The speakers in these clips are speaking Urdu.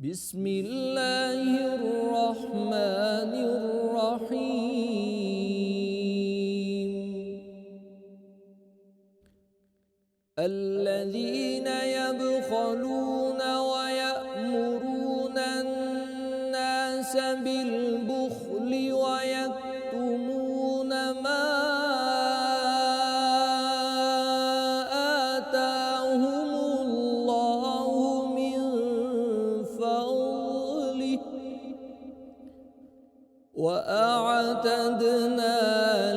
بسم اللہ الرحمن الرحیم الذین یبخلون ویأمرون الناس بالبخل ویکتمون ما آتاهم اللہ من فضلہ وأعتدنا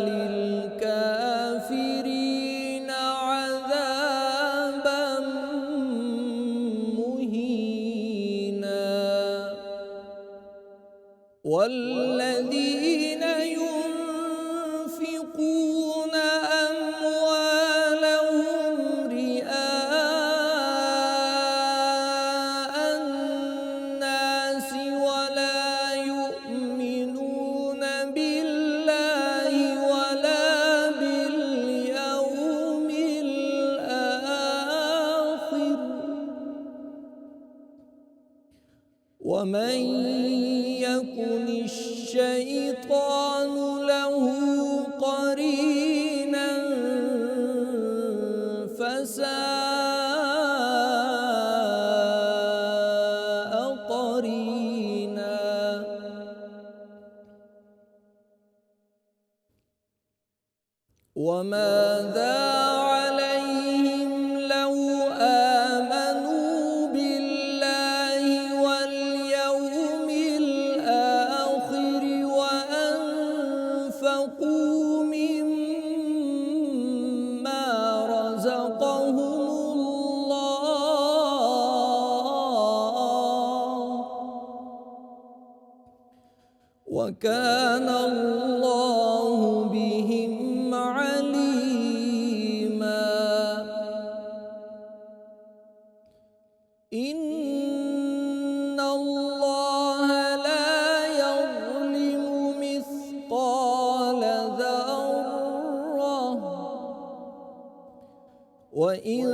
للكافرين عذابا مهينا والذين ينفقون أموالهم رئاء الناس ولا يؤمنون بالله ولا باليوم الآخر ومن يكن الشيطان له قرينا فساء قرينا وماذا عليهم لو آمنوا بالله واليوم الآخر وأنفقوا مما رزقهم الله وكان الله بهم عليما إن الله لا يظلم مثقال ذرة وإن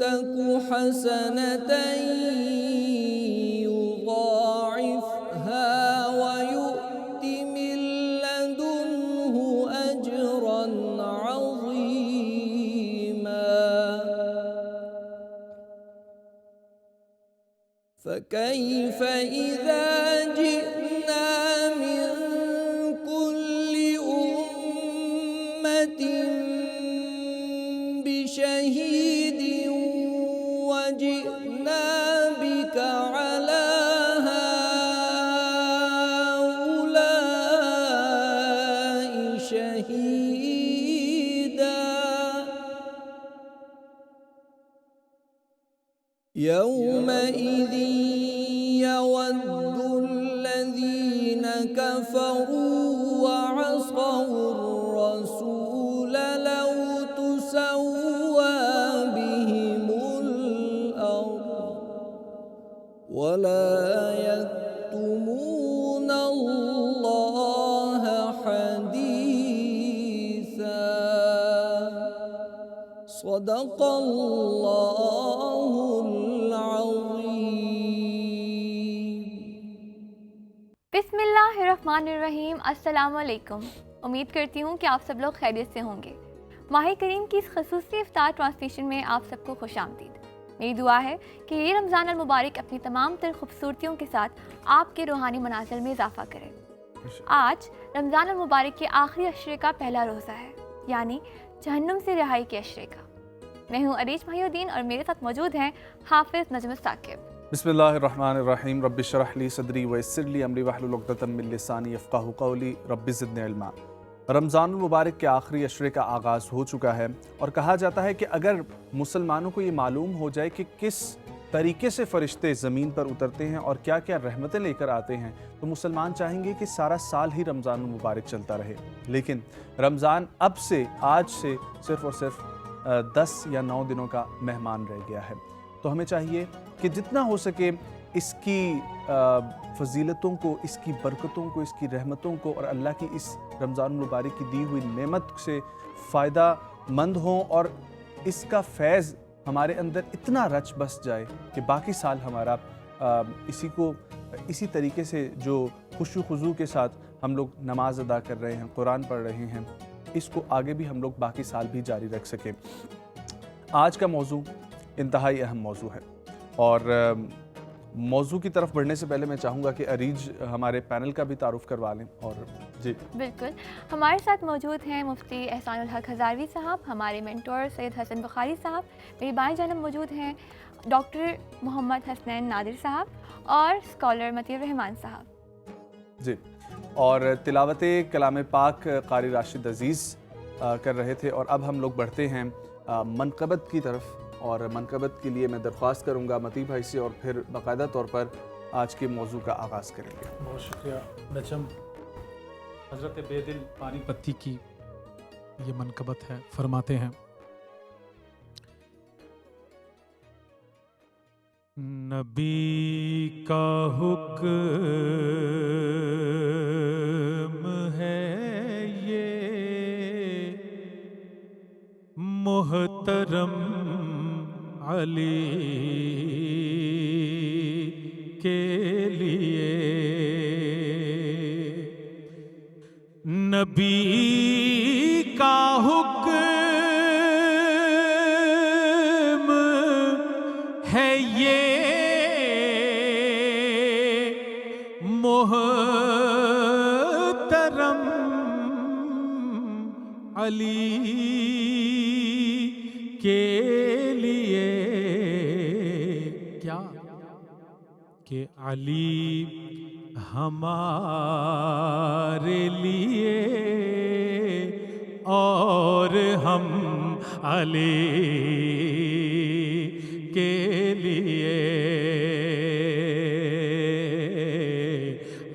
تك حسنة يضاعفها ويؤت من لدنه أجرا عظيما فكيف إذا جئنا من كل أمة بشهيد وجئنا بك على هؤلاء شهيدا يومئذ يود الذين كفروا وعصوا الرسول لو تسوى بهم الأرض ولا يكتمون الله حديثا صدق الله العظيم بسم اللہ الرحمن الرحیم۔ السلام علیکم۔ امید کرتی ہوں کہ آپ سب لوگ خیریت سے ہوں گے۔ ماہ کریم کی اس خصوصی افطار ٹرانسمیشن میں آپ سب کو خوش آمدید۔ میری دعا ہے کہ یہ رمضان المبارک اپنی تمام تر خوبصورتیوں کے ساتھ آپ کے روحانی منازل میں اضافہ کرے۔ آج رمضان المبارک کے آخری عشرے کا پہلا روزہ ہے، یعنی جہنم سے رہائی کے عشرے کا۔ میں ہوں عریش محی الدین اور میرے ساتھ موجود ہیں حافظ نجم ثاقب۔ بسم اللہ الرحمن الرحیم۔ رب اشرح لی صدری ویسر لی امری واحلل عقدۃ من لسانی یفقہوا قولی رب زدنی علما۔ رمضان المبارک کے آخری عشرے کا آغاز ہو چکا ہے اور کہا جاتا ہے کہ اگر مسلمانوں کو یہ معلوم ہو جائے کہ کس طریقے سے فرشتے زمین پر اترتے ہیں اور کیا کیا رحمتیں لے کر آتے ہیں تو مسلمان چاہیں گے کہ سارا سال ہی رمضان المبارک چلتا رہے، لیکن رمضان اب سے آج سے صرف اور صرف 10 یا 9 دنوں کا مہمان رہ گیا ہے۔ تو ہمیں چاہیے کہ جتنا ہو سکے اس کی فضیلتوں کو، اس کی برکتوں کو، اس کی رحمتوں کو اور اللہ کی اس رمضان المبارک کی دی ہوئی نعمت سے فائدہ مند ہوں اور اس کا فیض ہمارے اندر اتنا رچ بس جائے کہ باقی سال ہمارا اسی طریقے سے جو خشوع و خضوع کے ساتھ ہم لوگ نماز ادا کر رہے ہیں، قرآن پڑھ رہے ہیں، اس کو آگے بھی ہم لوگ باقی سال بھی جاری رکھ سکیں۔ آج کا موضوع انتہائی اہم موضوع ہے، اور موضوع کی طرف بڑھنے سے پہلے میں چاہوں گا کہ اریج ہمارے پینل کا بھی تعارف کروا لیں۔ اور جی بالکل، ہمارے ساتھ موجود ہیں مفتی احسان الحق ہزاروی صاحب، ہمارے مینٹور سید حسن بخاری صاحب، میری بائیں جانب موجود ہیں ڈاکٹر محمد حسنین نادر صاحب اور اسکالر متی الرحمان صاحب۔ جی، اور تلاوت کلام پاک قاری راشد عزیز کر رہے تھے، اور اب ہم لوگ بڑھتے ہیں منقبت کی طرف، اور منقبت کے لیے میں درخواست کروں گا متی بھائی سے، اور پھر باقاعدہ طور پر آج کے موضوع کا آغاز کریں گے۔ بہت شکریہ نجم۔ حضرت بے دل پانی پتی کی یہ منقبت ہے، فرماتے ہیں: نبی کا حکم ہے یہ محترم علی کے لیے، نبی کا حکم ہے یہ محترم علی کے لیے، کیا کہ علی ہمارے لیے اور ہم علی کے لیے،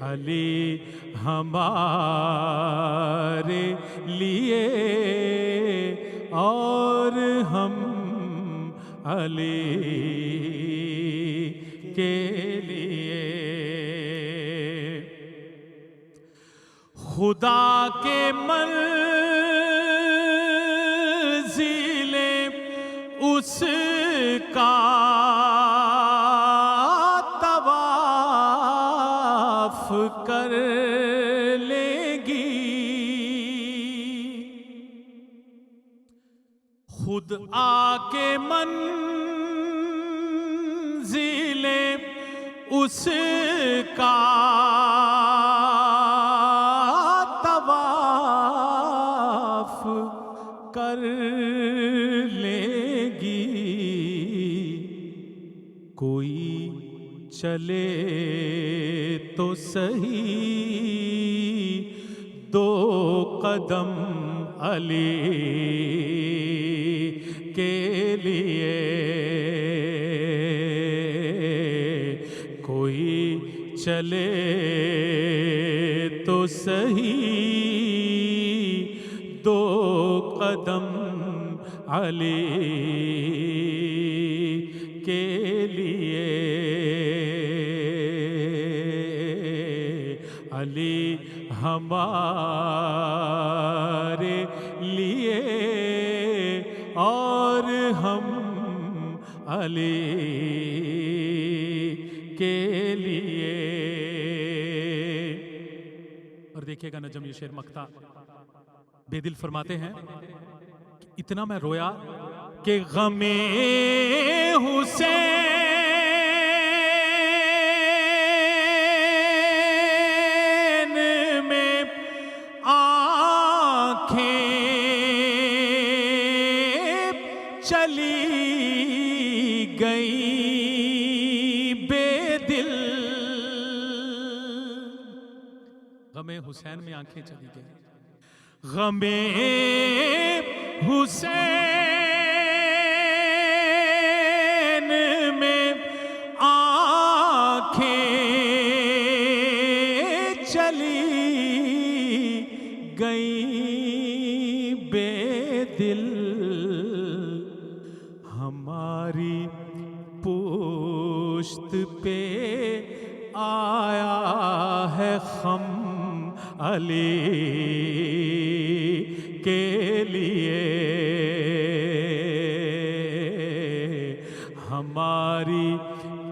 علی ہمارے لیے اور ہم علی کے لیے۔ خدا کے منزلیں اس کا طواف کر لے گی، خود آ کے منزلیں اس کا طواف کر لے گی، کوئی چلے تو صحیح دو قدم علی کے لیے، کوئی چلے تو صحیح دو قدم علی کے لیے، علی ہمارے لیے اور ہم علی کے لیے۔ اور دیکھیے گا نجم، یہ شعر مقطع بے دل فرماتے ہیں کہ اتنا میں رویا کہ غم حسین میں آنکھیں چلی گئی بے دل، غم حسین میں آنکھیں چلی گئی، غم حسین میں آنکھیں چلی گئی بے دل، ہماری پشت پہ آیا ہے خم علی کے لیے، ہماری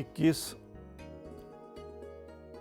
21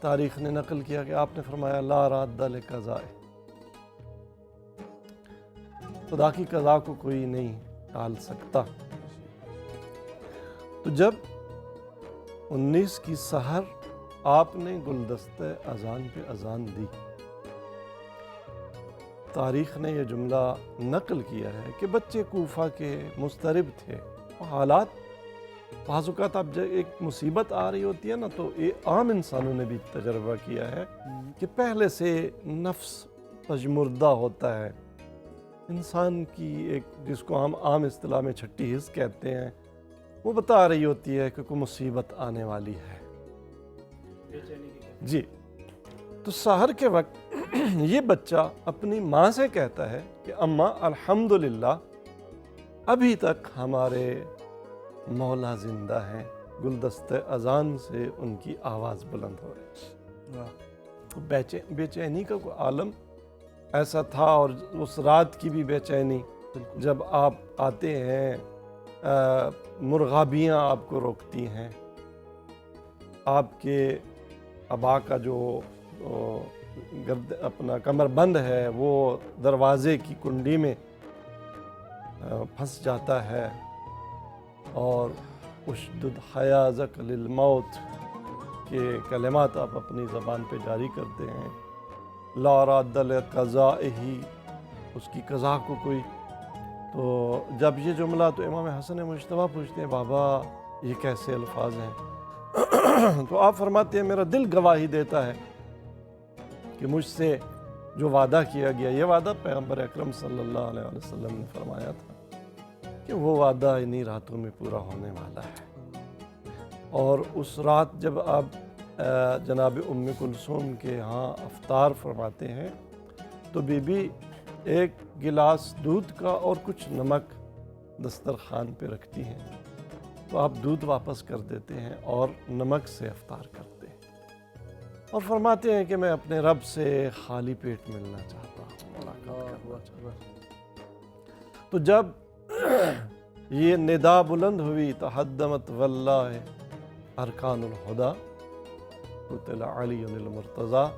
تاریخ نے نقل کیا کہ آپ نے فرمایا لا راد لقضائے، خدا کی قضا کو کوئی نہیں ٹال سکتا۔ تو جب 19 کی سحر آپ نے گلدستہ اذان پہ اذان دی، تاریخ نے یہ جملہ نقل کیا ہے کہ بچے کوفہ کے مضطرب تھے، حالات بعض اوقات اب جب ایک مصیبت آ رہی ہوتی ہے نا تو یہ عام انسانوں نے بھی تجربہ کیا ہے کہ پہلے سے نفس پژمردہ ہوتا ہے، انسان کی ایک جس کو ہم عام اصطلاح میں چھٹی حس کہتے ہیں، وہ بتا رہی ہوتی ہے کہ کوئی مصیبت آنے والی ہے۔ جی، تو سحر کے وقت یہ بچہ اپنی ماں سے کہتا ہے کہ اماں الحمدللہ ابھی تک ہمارے مولا زندہ ہیں، گلدستہ اذان سے ان کی آواز بلند ہو رہی ہے۔ بے چینی کا کوئی عالم ایسا تھا، اور اس رات کی بھی بے چینی جب آپ آتے ہیں، مرغابیاں آپ کو روکتی ہیں، آپ کے ابا کا جو اپنا کمر بند ہے وہ دروازے کی کنڈی میں پھنس جاتا ہے، اور اشدد حیازک للموت کے کلمات آپ اپنی زبان پہ جاری کرتے ہیں، لا راد لقضائہ، اس کی قضا کو کوئی۔ تو جب یہ جملہ، تو امام حسن مجتبیٰ پوچھتے ہیں بابا یہ کیسے الفاظ ہیں؟ تو آپ فرماتے ہیں میرا دل گواہی دیتا ہے کہ مجھ سے جو وعدہ کیا گیا، یہ وعدہ پیغمبر اکرم صلی اللہ علیہ وسلم نے فرمایا تھا کہ وہ وعدہ انہی راتوں میں پورا ہونے والا ہے۔ اور اس رات جب آپ جناب ام کلثوم کے ہاں افطار فرماتے ہیں تو بی بی ایک گلاس دودھ کا اور کچھ نمک دسترخوان پہ رکھتی ہیں، تو آپ دودھ واپس کر دیتے ہیں اور نمک سے افطار کرتے ہیں، اور فرماتے ہیں کہ میں اپنے رب سے خالی پیٹ ملنا چاہتا ہوں، ملاقات کرنا چاہتا ہوں۔ تو جب یہ ندا بلند ہوئی تحدمت واللہ ارکان الہدا قتل علی المرتضیٰ،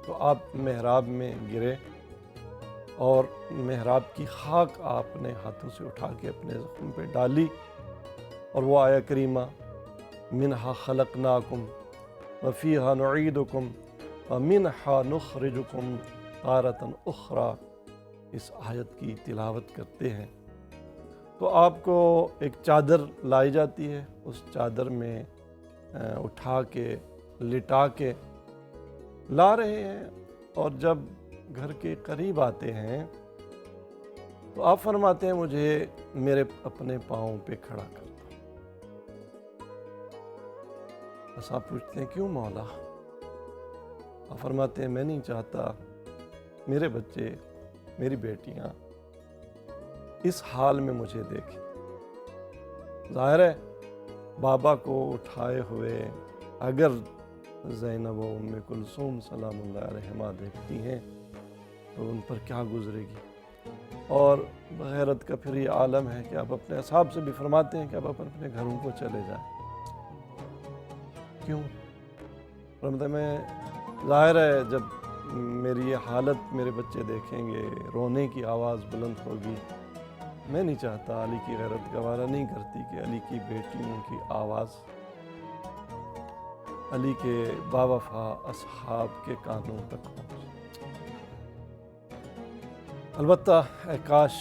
تو آپ محراب میں گرے اور محراب کی خاک آپ نے ہاتھوں سے اٹھا کے اپنے زخم پہ ڈالی، اور وہ آیہ کریمہ منہا خلقناکم وفیہا نعیدکم ومنہا نخرجکم تارۃ اخری، اس آیت کی تلاوت کرتے ہیں۔ تو آپ کو ایک چادر لائی جاتی ہے، اس چادر میں اٹھا کے لٹا کے لا رہے ہیں، اور جب گھر کے قریب آتے ہیں تو آپ فرماتے ہیں مجھے میرے اپنے پاؤں پہ کھڑا کر دو۔ بس آپ پوچھتے ہیں کیوں مولا؟ آپ فرماتے ہیں میں نہیں چاہتا میرے بچے، میری بیٹیاں اس حال میں مجھے دیکھیں۔ ظاہر ہے بابا کو اٹھائے ہوئے اگر زینب و ام کلثوم سلام اللہ علیہما دیکھتی ہیں تو ان پر کیا گزرے گی، اور بغیرت کا پھر یہ عالم ہے کہ آپ اپنے اصحاب سے بھی فرماتے ہیں کہ آپ اپنے گھروں کو چلے جائیں۔ کیوں؟ فرماتے میں ظاہر ہے جب میری یہ حالت میرے بچے دیکھیں گے، رونے کی آواز بلند ہوگی، میں نہیں چاہتا، علی کی غیرت گوارا نہیں کرتی کہ علی کی بیٹیوں کی آواز علی کے باوفا اصحاب کے کانوں تک پہنچے۔ البتہ اے کاش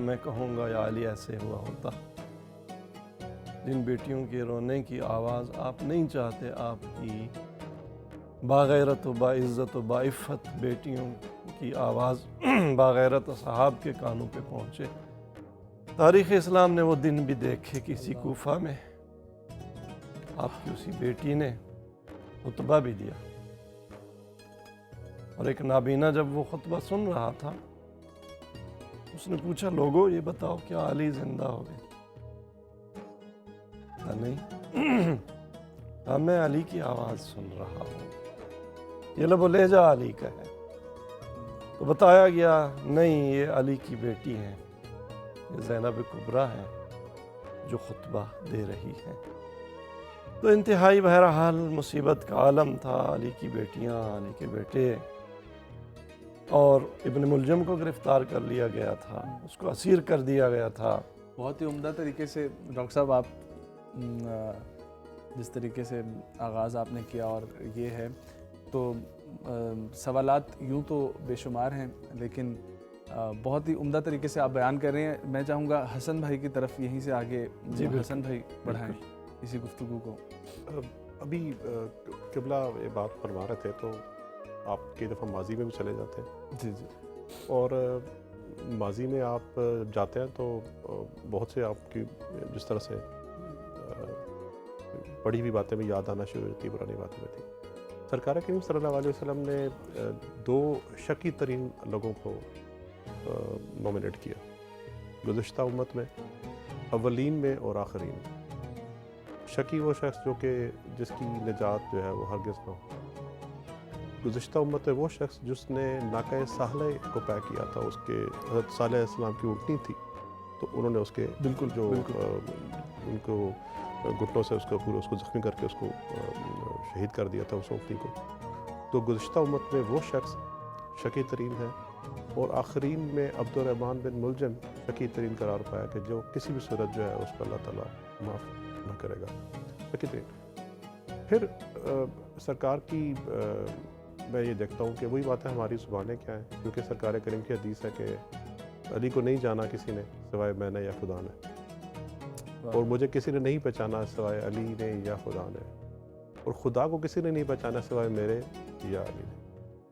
میں کہوں گا یا علی ایسے ہوا ہوتا، جن بیٹیوں کے رونے کی آواز آپ نہیں چاہتے آپ کی باغیرت و باعزت و باعفت بیٹیوں کی آواز باغیرت اصحاب کے کانوں پہ پہنچے۔ تاریخ اسلام نے وہ دن بھی دیکھے، کسی کوفہ میں آپ کی اسی بیٹی نے خطبہ بھی دیا، اور ایک نابینا جب وہ خطبہ سن رہا تھا اس نے پوچھا لوگوں یہ بتاؤ کیا علی زندہ ہو گئے؟ کہا نہیں، کہا میں علی کی آواز سن رہا ہوں، یہ لب و لہجہ علی کا ہے۔ تو بتایا گیا نہیں، یہ علی کی بیٹی ہیں، یہ زینب کبریٰ ہیں جو خطبہ دے رہی ہیں۔ تو انتہائی بہرحال مصیبت کا عالم تھا، علی کی بیٹیاں، علی کے بیٹے، اور ابن ملجم کو گرفتار کر لیا گیا تھا، اس کو اسیر کر دیا گیا تھا۔ بہت ہی عمدہ طریقے سے ڈاکٹر صاحب آپ جس طریقے سے آغاز آپ نے کیا، اور یہ ہے تو سوالات یوں تو بے شمار ہیں، لیکن بہت ہی عمدہ طریقے سے آپ بیان کر رہے ہیں۔ میں چاہوں گا حسن بھائی کی طرف یہیں سے آگے حسن بھائی بڑھائیں اسی گفتگو کو۔ ابھی قبلہ یہ بات فرما رہے تھے تو آپ کئی دفعہ ماضی میں بھی چلے جاتے ہیں، جی جی، اور ماضی میں آپ جاتے ہیں تو بہت سے آپ کی جس طرح سے پڑھی ہوئی باتیں بھی یاد آنا شروع ہوتی، پرانی باتیں میں تھی۔ سرکار کریم صلی اللہ علیہ وسلم نے دو شکی ترین لوگوں کو نومینیٹ کیا گزشتہ امت میں، اولین میں اور آخرین میں۔ شکی وہ شخص جو کہ جس کی نجات جو ہے وہ ہرگز نہ ہو۔ گزشتہ امت میں وہ شخص جس نے ناقہ صالح کو طے کیا تھا، اس کے حضرت صالح علیہ السلام کی اونٹنی تھی، تو انہوں نے اس کے بالکل جو ان کو گھٹنوں سے اس کو پورے اس کو زخمی کر کے اس کو شہید کر دیا تھا اس اونٹنی کو۔ تو گزشتہ امت میں وہ شخص شکی ترین ہے، اور آخرین میں عبد الرحمن بن ملجم شکی ترین قرار پایا کہ جو کسی بھی صورت جو ہے اس پر اللہ تعالیٰ معاف نہ کرے گا، شکی ترین۔ پھر سرکار کی میں یہ دیکھتا ہوں کہ وہی باتیں ہماری زبانیں کیا ہیں، کیونکہ سرکار کریم کی حدیث ہے کہ علی کو نہیں جانا کسی نے سوائے میں نے یا خدا نے، اور مجھے کسی نے نہیں پہچانا سوائے علی نے یا خدا نے، اور خدا کو کسی نے نہیں پہچانا سوائے میرے یا علی نے۔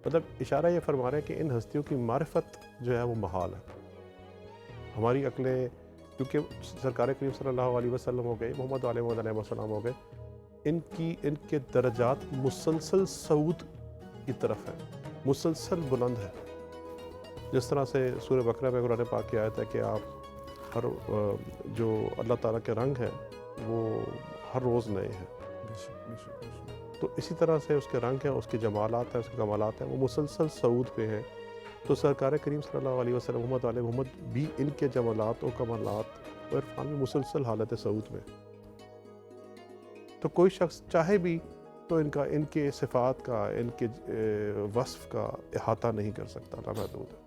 مطلب اشارہ یہ فرما رہے ہیں کہ ان ہستیوں کی معرفت جو ہے وہ محال ہے۔ ہماری عقلیں، کیونکہ سرکار کریم صلی اللہ علیہ وسلم ہو گئے، محمد علیہ السلام ہو گئے، ان کے درجات مسلسل صعود کی طرف ہے، مسلسل بلند ہے۔ جس طرح سے سورہ بقرہ میں قرآن پاک کی آیت ہے کہ آپ ہر جو اللہ تعالیٰ کے رنگ ہیں وہ ہر روز نئے ہیں، تو اسی طرح سے اس کے رنگ ہیں، اس کے جمالات ہیں، اس کے کمالات ہیں، وہ مسلسل صعود پہ ہیں۔ تو سرکار کریم صلی اللہ علیہ وسلم محمد بھی ان کے جمالات و کمالات و عرفان میں مسلسل حالت صعود میں۔ تو کوئی شخص چاہے بھی تو ان کے صفات کا، ان کے وصف کا احاطہ نہیں کر سکتا، نامحدود ہے۔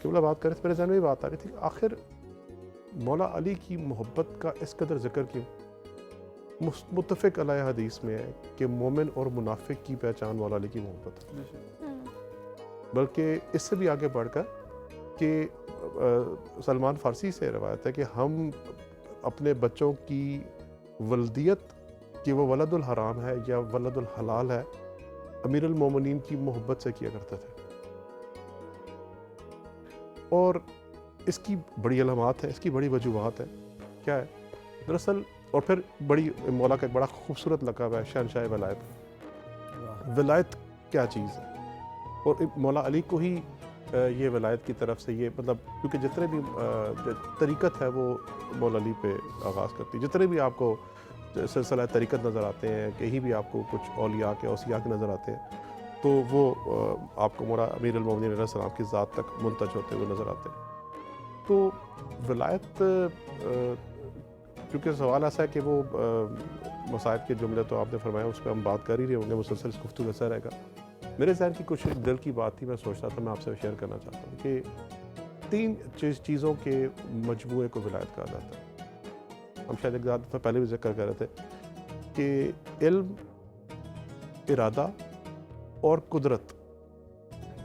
قبلہ بات کریں تو میرے ذہن میں یہ بات آ رہی تھی کہ آخر مولا علی کی محبت کا اس قدر ذکر کیوں؟ متفق علیہ حدیث میں ہے کہ مومن اور منافق کی پہچان مولا علی کی محبت ہے، بلکہ اس سے بھی آگے بڑھ کر کہ سلمان فارسی سے روایت ہے کہ ہم اپنے بچوں کی ولدیت کہ وہ ولد الحرام ہے یا ولد الحلال ہے امیر المومنین کی محبت سے کیا کرتے تھے، اور اس کی بڑی علامات ہیں، اس کی بڑی وجوہات ہیں۔ کیا ہے دراصل؟ اور پھر بڑی مولا کا ایک بڑا خوبصورت لقب ہے شہنشاہ ولایت۔ ولایت کیا چیز ہے؟ اور مولا علی کو ہی یہ ولایت کی طرف سے یہ مطلب، کیونکہ جتنے بھی طریقت ہے وہ مولا علی پہ آغاز کرتی، جتنے بھی آپ کو سلسلہ طریقت نظر آتے ہیں، کہیں بھی آپ کو کچھ اولیاء کے اوصیاء کے نظر آتے ہیں، تو وہ آپ کو مولا امیر المومنین علیہ السلام کی ذات تک منتج ہوتے ہوئے نظر آتے ہیں۔ تو ولایت، کیونکہ سوال ایسا ہے کہ وہ مصائب کے جملے تو آپ نے فرمایا، اس پہ ہم بات کر ہی رہے ہوں گے، مسلسل اس گفتگو ایسا رہے گا۔ میرے ذہن کی کچھ دل کی بات تھی، میں سوچ رہا تھا میں آپ سے شیئر کرنا چاہتا ہوں کہ 3 چیزوں کے مجموعے کو ولایت کہا جاتا ہے۔ ہم شاید ایک دفعہ پہلے بھی ذکر کر رہے تھے کہ علم، ارادہ اور قدرت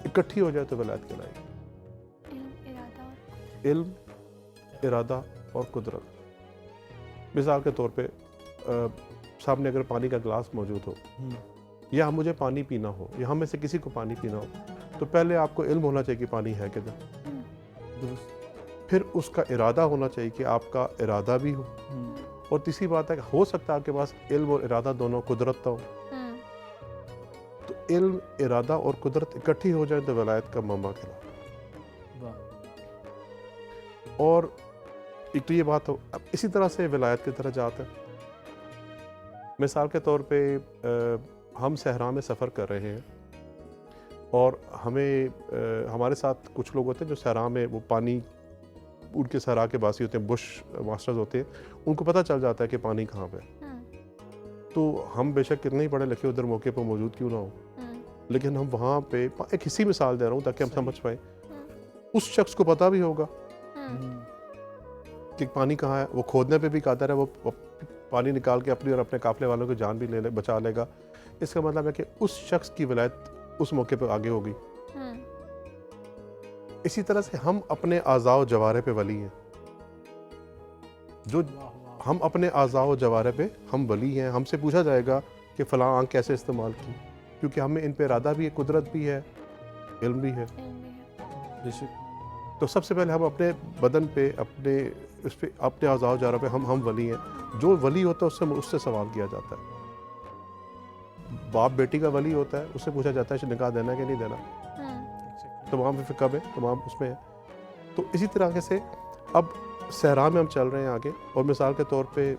اکٹھی ہو جائے تو ولایت کہلائے گی۔ علم، ارادہ اور قدرت۔ مثال کے طور پہ سامنے اگر پانی کا گلاس موجود ہو، یا مجھے پانی پینا ہو، یا ہم میں سے کسی کو پانی پینا ہو، تو پہلے آپ کو علم ہونا چاہیے کہ پانی ہے کدھر، پھر اس کا ارادہ ہونا چاہیے کہ آپ کا ارادہ بھی ہو، اور تیسری بات ہے کہ ہو سکتا ہے آپ کے پاس علم اور ارادہ دونوں قدرت ہو۔ تو علم، ارادہ اور قدرت اکٹھی ہو جائیں تو ولایت کا ماما کہلاتا۔ اور ایک تو یہ بات ہو، اب اسی طرح سے ولایت کی طرح جاتا ہے۔ مثال کے طور پہ ہم صحرا میں سفر کر رہے ہیں، اور ہمارے ساتھ کچھ لوگ ہوتے ہیں جو صحرا میں وہ پانی، ان کے صحرا کے باسی ہوتے ہیں، بش ماسٹرز ہوتے ہیں، ان کو پتہ چل جاتا ہے کہ پانی کہاں پہ۔ تو تو ہم بے شک کتنے ہی پڑھے لکھے ادھر موقع پر موجود کیوں نہ ہوں، لیکن ہم وہاں پہ ایک حصی مثال دے رہا ہوں تاکہ ہم سمجھ پائیں، اس شخص کو پتہ بھی ہوگا کہ پانی کہاں ہے، وہ کھودنے پہ بھی قادر ہے، وہ پانی نکال کے اپنی اور اپنے قافلے والوں کی جان بھی بچا لے گا۔ اس کا مطلب ہے کہ اس شخص کی ولایت اس موقع پہ آگے ہوگی۔ اسی طرح سے ہم اپنے اعضاء و جوارح پہ ولی ہیں، جو ہم اپنے اعضاء و جوارح پہ ہم ولی ہیں۔ ہم سے پوچھا جائے گا کہ فلاں آنکھ کیسے استعمال کی، کیونکہ ہمیں ان پہ ارادہ بھی ہے، قدرت بھی ہے، علم بھی ہے۔ تو سب سے پہلے ہم اپنے بدن پہ اپنے اعضاء و جوارح پہ ہم ولی ہیں۔ جو ولی ہوتا ہے اس سے سوال کیا جاتا ہے۔ باپ بیٹی کا ولی ہوتا ہے، اس سے پوچھا جاتا ہے کہ نکاح دینا کہ نہیں دینا، تمام کب ہے، تمام اس میں ہے۔ تو اسی طرح سے اب صحرا میں ہم چل رہے ہیں آگے، اور مثال کے طور پہ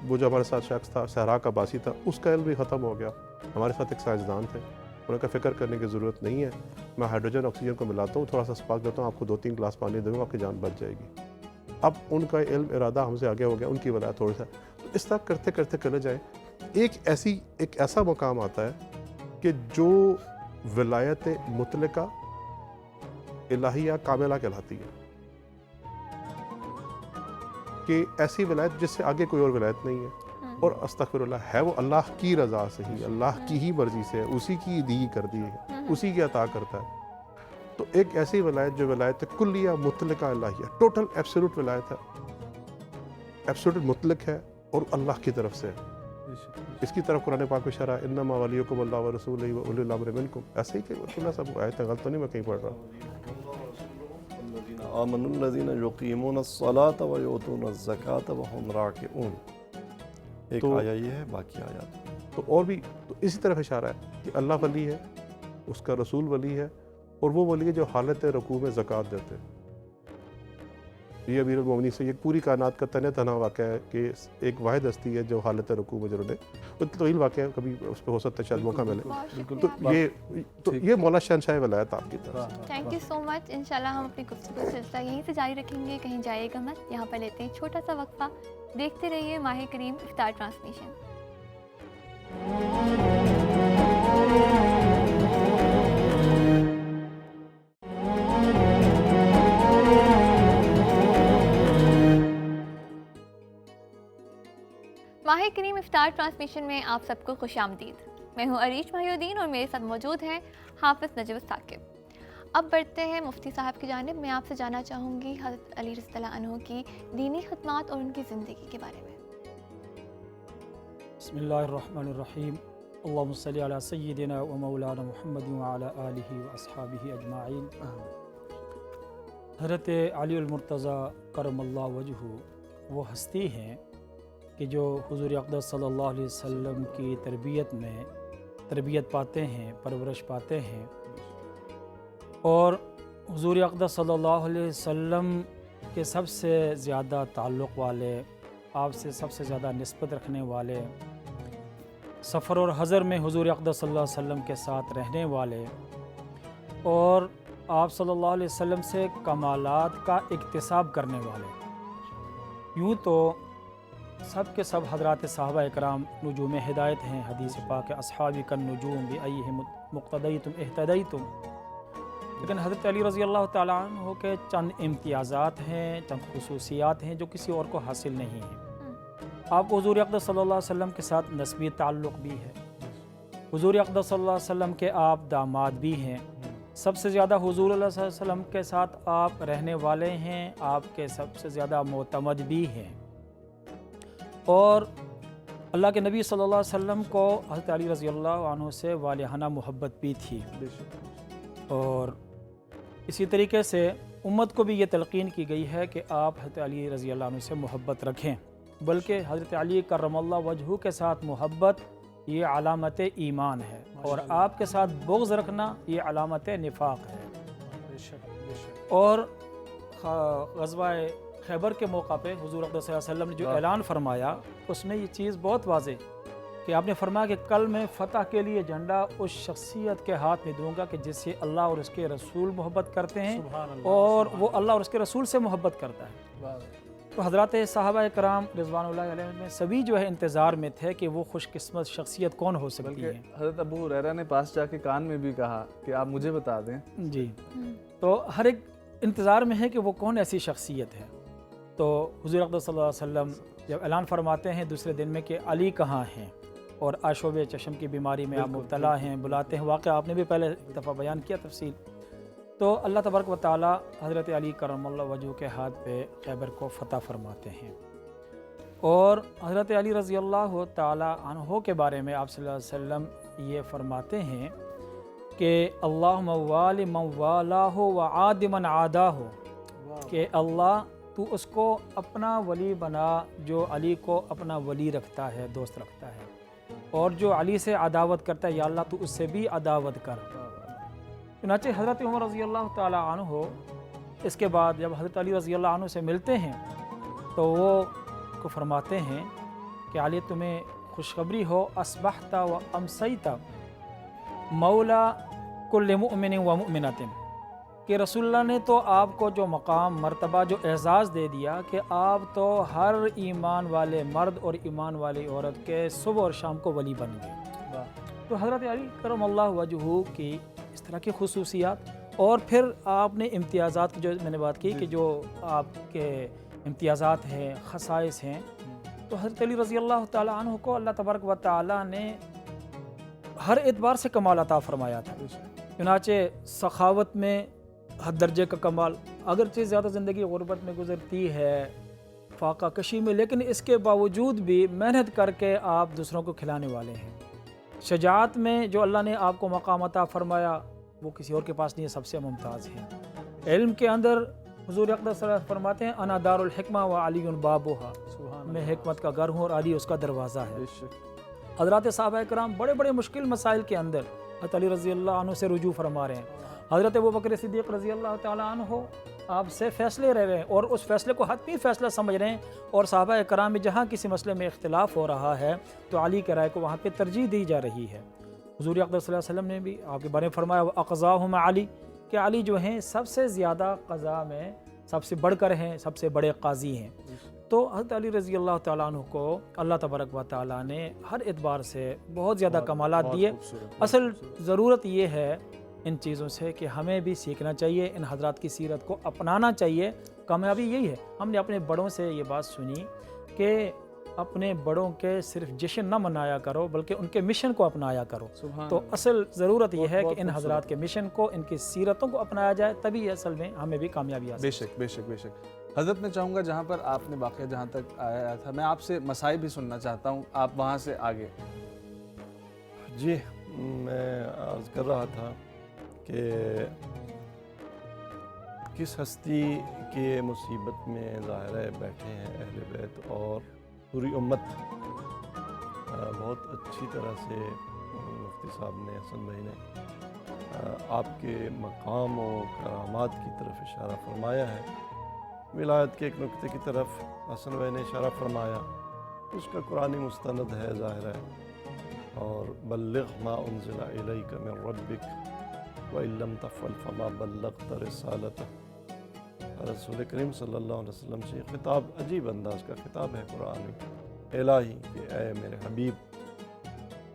وہ جو ہمارے ساتھ شخص تھا، صحرا کا باسی تھا، اس کا علم بھی ختم ہو گیا۔ ہمارے ساتھ ایک سائنسدان تھے، انہوں کا فکر کرنے کی ضرورت نہیں ہے، میں ہائیڈروجن آکسیجن کو ملاتا ہوں، تھوڑا سا اسپارک دیتا ہوں، آپ کو 2-3 گلاس پانی دے دوں گا، آپ کی جان بچ جائے گی۔ اب ان کا علم ارادہ ہم سے آگے ہو گیا، ان کی ولایت تھوڑا سا، تو اس طرح کرتے کرتے چلے جائیں، ایک ایسا مقام آتا ہے کہ جو ولایت مطلقہ الہیہ کاملہ کہلاتی ہے، کہ ایسی ولایت جس سے آگے کوئی اور ولایت نہیں ہے، اور استغفر اللہ ہے وہ اللہ کی رضا سے ہی، اللہ کی ہی مرضی سے ہے، اسی کی دی کر دی ہے، اسی کی عطا کرتا ہے۔ تو ایک ایسی ولایت جو ولایت کلیہ مطلقہ الہیہ، ٹوٹل ایبسولوٹ ولایت ہے، ایبسولوٹ مطلق ہے اور اللہ کی طرف سے ہے۔ اس کی طرف قرآن پاک میں اشارہ، انما ولیکم اللہ ورسولہ واولی الامر منکم، ایسے ہی کہ رسول اللہ صاحب آیت غلط تو نہیں میں کہیں پڑھ رہا۔ آمنوا الذین یقیمون الصلاۃ ویؤتون الزکاۃ وہم راکعون، ایک آیا یہ ہے، باقی آیات تو اور بھی تو اسی طرف اشارہ ہے کہ اللہ ولی ہے، اس کا رسول ولی ہے، اور وہ ولی ہے جو حالت رکوع میں زکوٰۃ دیتے ہیں۔ یہ امیر المومنین سے یہ پوری کائنات کا تنہ تنہا واقعہ ہے کہ ایک واحد ہستی ہے جو حالت رکوع میں جنہوں نے، وہ طویل واقعہ ہے، کبھی اس پہ ہو سکتا ہے شاید موقع ملے۔ تو یہ مولا شہنشاہ ولایت آپ کی طرف سے۔ تھینک یو سو مچ۔ انشاءاللہ ہم اپنی گفتگو کا سلسلہ یہیں سے جاری رکھیں گے، کہیں جائے گا مت۔ یہاں پر لیتے ہیں چھوٹا سا وقفہ، دیکھتے رہیے ماہ کریم افطار ٹرانسمیشن۔ ماہ کریم افطار ٹرانسمیشن میں آپ سب کو خوش آمدید۔ میں ہوں عریش محی الدین اور میرے ساتھ موجود ہیں حافظ نجیب ثاقب۔ اب بڑھتے ہیں مفتی صاحب کی جانب۔ میں آپ سے جاننا چاہوں گی حضرت علی رضی اللہ عنہ کی دینی خدمات اور ان کی زندگی کے بارے میں۔ بسم اللہ الرحمن الرحیم، اللہم صلی علی سیدنا و مولانا محمد وعلی آلہ و اصحابہ اجمعین۔ حضرت علی المرتضیٰ کرم اللہ وجہہ وہ ہستی ہیں کہ جو حضور اقدس صلی اللہ علیہ وسلم کی تربیت پاتے ہیں، پرورش پاتے ہیں، اور حضور اقدس صلی اللہ علیہ وسلم کے سب سے زیادہ تعلق والے، آپ سے سب سے زیادہ نسبت رکھنے والے، سفر اور حضر میں حضور اقدس صلی اللہ علیہ وسلم کے ساتھ رہنے والے، اور آپ صلی اللہ علیہ وسلم سے کمالات کا اکتساب کرنے والے۔ یوں تو سب کے سب حضرات صحابہ اکرام نجوم ہدایت ہیں، حدیث پاک اصحابی کالنجوم بأیہم مقتدیتم اہتدیتم، لیکن حضرت علی رضی اللہ تعالیٰ عنہ کے چند امتیازات ہیں، چند خصوصیات ہیں جو کسی اور کو حاصل نہیں ہیں۔ آپ کو حضور اقدس صلی اللہ علیہ وسلم کے ساتھ نسبی تعلق بھی ہے، حضور اقدس صلی اللہ علیہ وسلم کے آپ داماد بھی ہیں، سب سے زیادہ حضور اللہ صلی اللہ علیہ وسلم کے ساتھ آپ رہنے والے ہیں، آپ کے سب سے زیادہ معتمد بھی ہیں، اور اللہ کے نبی صلی اللہ علیہ وسلم کو حضرت علی رضی اللہ عنہ سے والہانہ محبت بھی تھی، اور اسی طریقے سے امت کو بھی یہ تلقین کی گئی ہے کہ آپ حضرت علی رضی اللہ عنہ سے محبت رکھیں، بلکہ حضرت علی کرم اللہ وجہہ کے ساتھ محبت یہ علامت ایمان ہے، اور آپ کے ساتھ بغض رکھنا یہ علامت نفاق ہے۔ اور غزوہ خیبر کے موقع پہ حضور اقدس صلی اللہ علیہ وسلم نے جو اعلان فرمایا، اس میں یہ چیز بہت واضح کہ آپ نے فرمایا کہ کل میں فتح کے لیے جھنڈا اس شخصیت کے ہاتھ میں دوں گا کہ جس سے اللہ اور اس کے رسول محبت کرتے ہیں، اور وہ اللہ اور اس کے رسول سے محبت کرتا ہے۔ تو حضرات صحابہ کرام رضوان اللہ علیہ میں سبھی جو ہے انتظار میں تھے کہ وہ خوش قسمت شخصیت کون ہو سکتی ہے. بلکہ حضرت ابو ہریرہ نے پاس جا کے کان میں بھی کہا کہ آپ مجھے بتا دیں. جی تو ہر ایک انتظار میں ہے کہ وہ کون ایسی شخصیت ہے. تو حضور اقدس صلی اللہ علیہ وسلم جب اعلان فرماتے ہیں دوسرے دن میں کہ علی کہاں ہیں اور آشوب چشم کی بیماری میں آپ مبتلا ہیں، بلاتے ہیں، واقعہ آپ نے بھی پہلے ایک دفعہ بیان کیا تفصیل. تو اللہ تبارک و تعالی حضرت علی کرم اللہ وجہ کے ہاتھ پہ خیبر کو فتح فرماتے ہیں. اور حضرت علی رضی اللہ تعالی عنہ کے بارے میں آپ صلی اللہ علیہ وسلم یہ فرماتے ہیں کہ اللہم والی من والاہ وعاد من عاداہ، کہ اللہ تو اس کو اپنا ولی بنا جو علی کو اپنا ولی رکھتا ہے، دوست رکھتا ہے، اور جو علی سے عداوت کرتا ہے یا اللہ تو اس سے بھی عداوت کر. چنانچہ حضرت عمر رضی اللہ تعالی عنہ اس کے بعد جب حضرت علی رضی اللہ عنہ سے ملتے ہیں تو وہ کو فرماتے ہیں کہ علی تمہیں خوشخبری ہو، اصبحت و امسیت مولا کل مؤمن و مؤمنۃ، کہ رسول اللہ نے تو آپ کو جو مقام مرتبہ جو اعزاز دے دیا کہ آپ تو ہر ایمان والے مرد اور ایمان والی عورت کے صبح اور شام کو ولی بن گئے. تو حضرت علی کرم اللہ وجہہ کی اس طرح کی خصوصیات، اور پھر آپ نے امتیازات کی جو میں نے بات کی کہ جو آپ کے امتیازات ہیں، خصائص ہیں، تو حضرت علی رضی اللہ تعالی عنہ کو اللہ تبارک و تعالی نے ہر اعتبار سے کمال عطا فرمایا تھا. چنانچہ سخاوت میں حد درجے کا کمال، اگرچہ زیادہ زندگی غربت میں گزرتی ہے، فاقہ کشی میں، لیکن اس کے باوجود بھی محنت کر کے آپ دوسروں کو کھلانے والے ہیں. شجاعت میں جو اللہ نے آپ کو مقام عطا فرمایا وہ کسی اور کے پاس نہیں ہے، سب سے ممتاز ہے. علم کے اندر حضور اقدس صلی اللہ علیہ وسلم فرماتے ہیں انا دار الحکمہ و علی بابوہا، میں حکمت کا گھر ہوں اور علی اس کا دروازہ ہے. حضرات صحابہ کرام بڑے بڑے مشکل مسائل کے اندر حضرت علی رضی اللہ عنہ سے رجوع فرما رہے ہیں. حضرت ابوبکر صدیق رضی اللہ تعالی عنہ آپ سے فیصلے رہ رہے ہیں اور اس فیصلے کو حتمی فیصلہ سمجھ رہے ہیں، اور صحابہ کرام میں جہاں کسی مسئلے میں اختلاف ہو رہا ہے تو علی کے رائے کو وہاں پہ ترجیح دی جا رہی ہے. حضور اقدس صلی اللہ علیہ وسلم نے بھی آپ کے بارے میں فرمایا اقضاہم علی، کہ علی جو ہیں سب سے زیادہ قضاء میں سب سے بڑھ کر ہیں، سب سے بڑے قاضی ہیں. تو حضرت علی رضی اللہ تعالیٰ عنہ کو اللہ تبارک و تعالیٰ نے ہر اعتبار سے بہت زیادہ کمالات دیے. اصل ضرورت یہ ہے ان چیزوں سے کہ ہمیں بھی سیکھنا چاہیے، ان حضرات کی سیرت کو اپنانا چاہیے. کامیابی یہی ہے. ہم نے اپنے بڑوں سے یہ بات سنی کہ اپنے بڑوں کے صرف جشن نہ منایا کرو بلکہ ان کے مشن کو اپنایا کرو. تو اصل ضرورت یہ ہے کہ ان حضرات کے مشن کو، ان کی سیرتوں کو اپنایا جائے، تبھی اصل میں ہمیں بھی کامیابی حاصل. بے شک بے شک بے شک. حضرت میں چاہوں گا جہاں پر آپ نے واقعہ جہاں تک آیا تھا میں آپ سے مسائل بھی سننا چاہتا ہوں، آپ وہاں سے آگے. جی میں عرض کر رہا تھا کہ کس ہستی کے مصیبت میں ظاہر ہے بیٹھے ہیں اہل بیت اور پوری امت. بہت اچھی طرح سے مفتی صاحب نے، حسن بھائی نے آپ کے مقام و کرامات کی طرف اشارہ فرمایا ہے. ولایت کے ایک نقطے کی طرف حسن بھائی نے اشارہ فرمایا، اس کا قرآنی مستند ہے ظاہر ہے. اور بلغ ما انزل الیک من ربک وَإِن لَّمْ تَفْعَلْ فَمَا بَلَّغْتَ رِسَالَتَهُ. رسول کریم صلی اللہ علیہ وسلم سے خطاب، عجیب انداز کا خطاب ہے قرآن الہی کہ اے میرے حبیب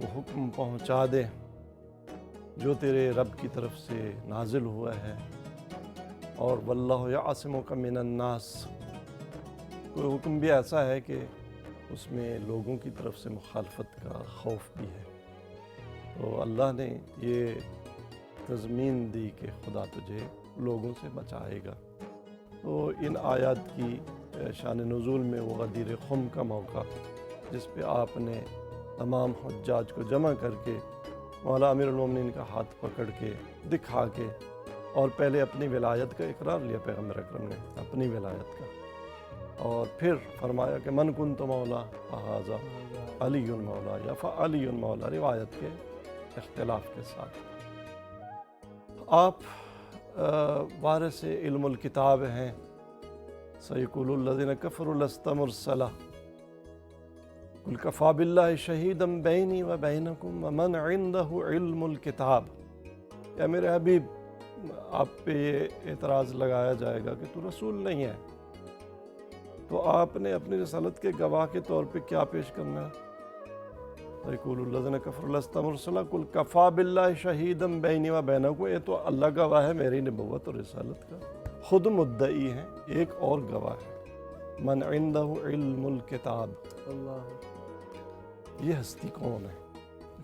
وہ حکم پہنچا دے جو تیرے رب کی طرف سے نازل ہوا ہے. اور واللہ یعصمک من الناس، کوئی حکم بھی ایسا ہے کہ اس میں لوگوں کی طرف سے مخالفت کا خوف بھی ہے. تو اللہ نے یہ تضمین دی کہ خدا تجھے لوگوں سے بچائے گا. تو ان آیات کی شان نزول میں وہ غدیر خم کا موقع جس پہ آپ نے تمام حجاج کو جمع کر کے مولا امیر المومنین کا ہاتھ پکڑ کے دکھا کے اور پہلے اپنی ولایت کا اقرار لیا پیغمبر اکرم نے، اپنی ولایت کا، اور پھر فرمایا کہ من کنت مولا فہذا علی مولا یا فعلی مولا، روایت کے اختلاف کے ساتھ. آپ وارث علم الکتاب ہیں. سیقول الذین کفروا لست مرسلا قل کفی باللہ شہیدا بینی و بینکم ومن عندہ علم الکتاب. یا میرے حبیب آپ پہ یہ اعتراض لگایا جائے گا کہ تو رسول نہیں ہے، تو آپ نے اپنی رسالت کے گواہ کے طور پہ کیا پیش کرنا ہے؟ یقول الذین کفروا لست مرسلا قل کفی باللہ شہیدا بینی و بینکم، یہ تو اللہ گواہ ہے میری نبوت اور رسالت کا، خود مدعی ہیں، ایک اور گواہ ہے، من عنده علم الکتاب، یہ ہستی کون ہے؟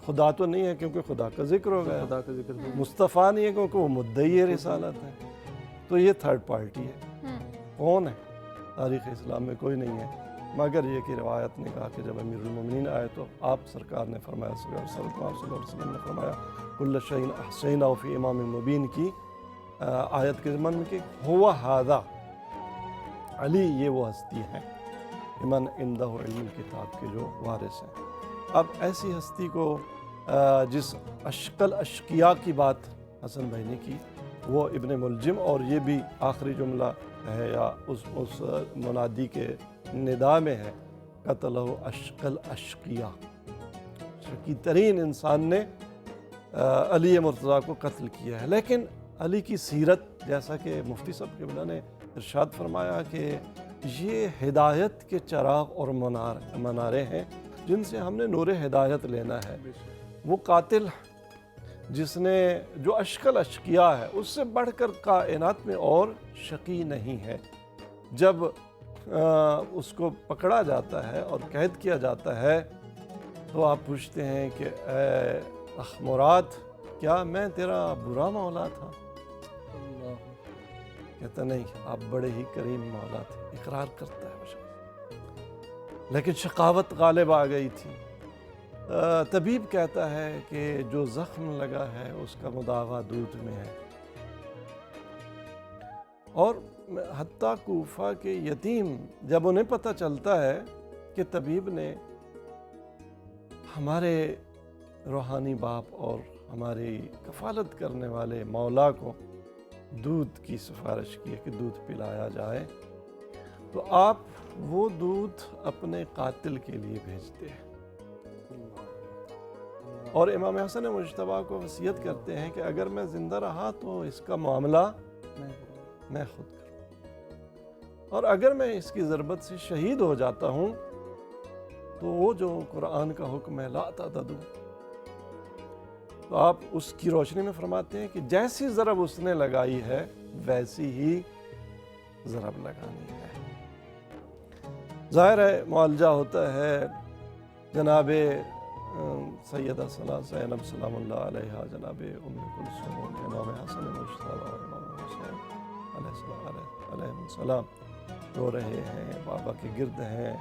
خدا تو نہیں ہے کیونکہ خدا کا ذکر ہو گیا، خدا کا ذکر ہو۔ مصطفیٰ نہیں ہے کیونکہ وہ مدعی رسالت ہے، تو یہ تھرڈ پارٹی ہے۔ کون ہے؟ تاریخ اسلام میں کوئی نہیں ہے، مگر یہ کہ روایت نے کہا کہ جب امیر المومنین آئے تو آپ سرکار نے فرمایا، صلی اللہ علیہ وسلم نے فرمایا کل شیء احصیناہ فی امام مبین کی آیت کے ضمن میں کہ ہوا ھذا، علی یہ وہ ہستی ہے من عندہ علم الکتاب کے جو وارث ہیں۔ اب ایسی ہستی کو جس اشکل اشقیاء کی بات حسن بھائی نے کی، وہ ابن ملجم، اور یہ بھی آخری جملہ ہے یا اس منادی کے ندا میں ہے، قتلہ اشقل اشقیاء، شقی ترین انسان نے علی مرتضیٰ کو قتل کیا ہے۔ لیکن علی کی سیرت، جیسا کہ مفتی صاحب قبلہ نے ارشاد فرمایا کہ یہ ہدایت کے چراغ اور منارے ہیں جن سے ہم نے نور ہدایت لینا ہے۔ وہ قاتل جس نے جو اشکل اشقیاء ہے، اس سے بڑھ کر کائنات میں اور شقی نہیں ہے۔ جب اس کو پکڑا جاتا ہے اور قید کیا جاتا ہے تو آپ پوچھتے ہیں کہ اے اخ مراد، کیا میں تیرا برا مولا تھا؟ کہتا نہیں، آپ بڑے ہی کریم مولا تھے، اقرار کرتا ہے بشر، لیکن شقاوت غالب آ گئی تھی۔ طبیب کہتا ہے کہ جو زخم لگا ہے اس کا مداوع دودھ میں ہے، اور حتیٰ کوفہ کے یتیم جب انہیں پتہ چلتا ہے کہ طبیب نے ہمارے روحانی باپ اور ہماری کفالت کرنے والے مولا کو دودھ کی سفارش کی ہے کہ دودھ پلایا جائے، تو آپ وہ دودھ اپنے قاتل کے لیے بھیجتے ہیں، اور امام حسن مجتبیٰ کو وصیت کرتے ہیں کہ اگر میں زندہ رہا تو اس کا معاملہ میں خود کروں، اور اگر میں اس کی ضربت سے شہید ہو جاتا ہوں تو وہ جو قرآن کا حکم ہے لا تعتدوا، تو آپ اس کی روشنی میں فرماتے ہیں کہ جیسی ضرب اس نے لگائی ہے ویسی ہی ضرب لگانی ہے۔ ظاہر ہے معالجہ ہوتا ہے، جناب سیدہ زینب سلام اللہ علیہ، جناب ام کلثوم، امام حسن مجتبیٰ اور امام حسین علیہ السلام رو رہے ہیں، بابا کے گرد ہیں،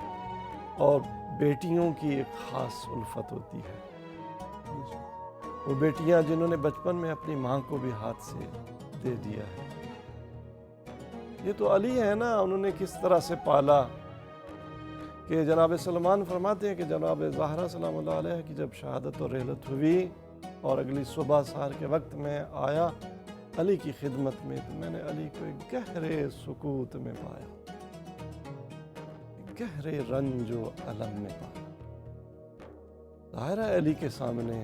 اور بیٹیوں کی ایک خاص الفت ہوتی ہے، وہ بیٹیاں جنہوں نے بچپن میں اپنی ماں کو بھی ہاتھ سے دے دیا ہے۔ یہ تو علی ہے نا، انہوں نے کس طرح سے پالا کہ جناب سلمان فرماتے ہیں کہ جناب زہرا سلام اللہ علیہ کی جب شہادت اور رحلت ہوئی اور اگلی صبح سحر کے وقت میں آیا علی کی خدمت میں، تو میں نے علی کو ایک گہرے سکوت میں پایا، گہرے رنج و الم میں پایا۔ ظاہر ہے علی کے سامنے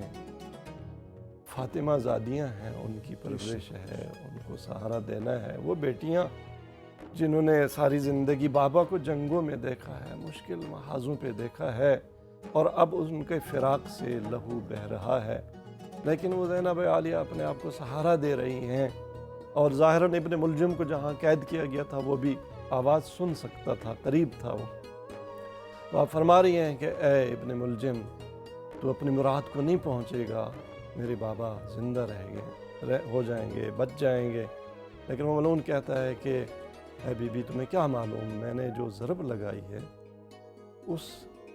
فاطمہ زادیاں ہیں، ان کی پرورش ہے، ان کو سہارا دینا ہے، وہ بیٹیاں جنہوں نے ساری زندگی بابا کو جنگوں میں دیکھا ہے، مشکل محاذوں پہ دیکھا ہے، اور اب ان کے فراق سے لہو بہہ رہا ہے، لیکن وہ زینب عالیہ اپنے آپ کو سہارا دے رہی ہیں، اور ظاہراً ابن ملجم کو جہاں قید کیا گیا تھا وہ بھی آواز سن سکتا تھا، قریب تھا وہ، تو آپ فرما رہی ہیں کہ اے ابن ملجم، تو اپنی مراد کو نہیں پہنچے گا، میرے بابا زندہ ہو جائیں گے، بچ جائیں گے، لیکن وہ ملعون کہتا ہے کہ اے بی بی تمہیں کیا معلوم، میں نے جو ضرب لگائی ہے اس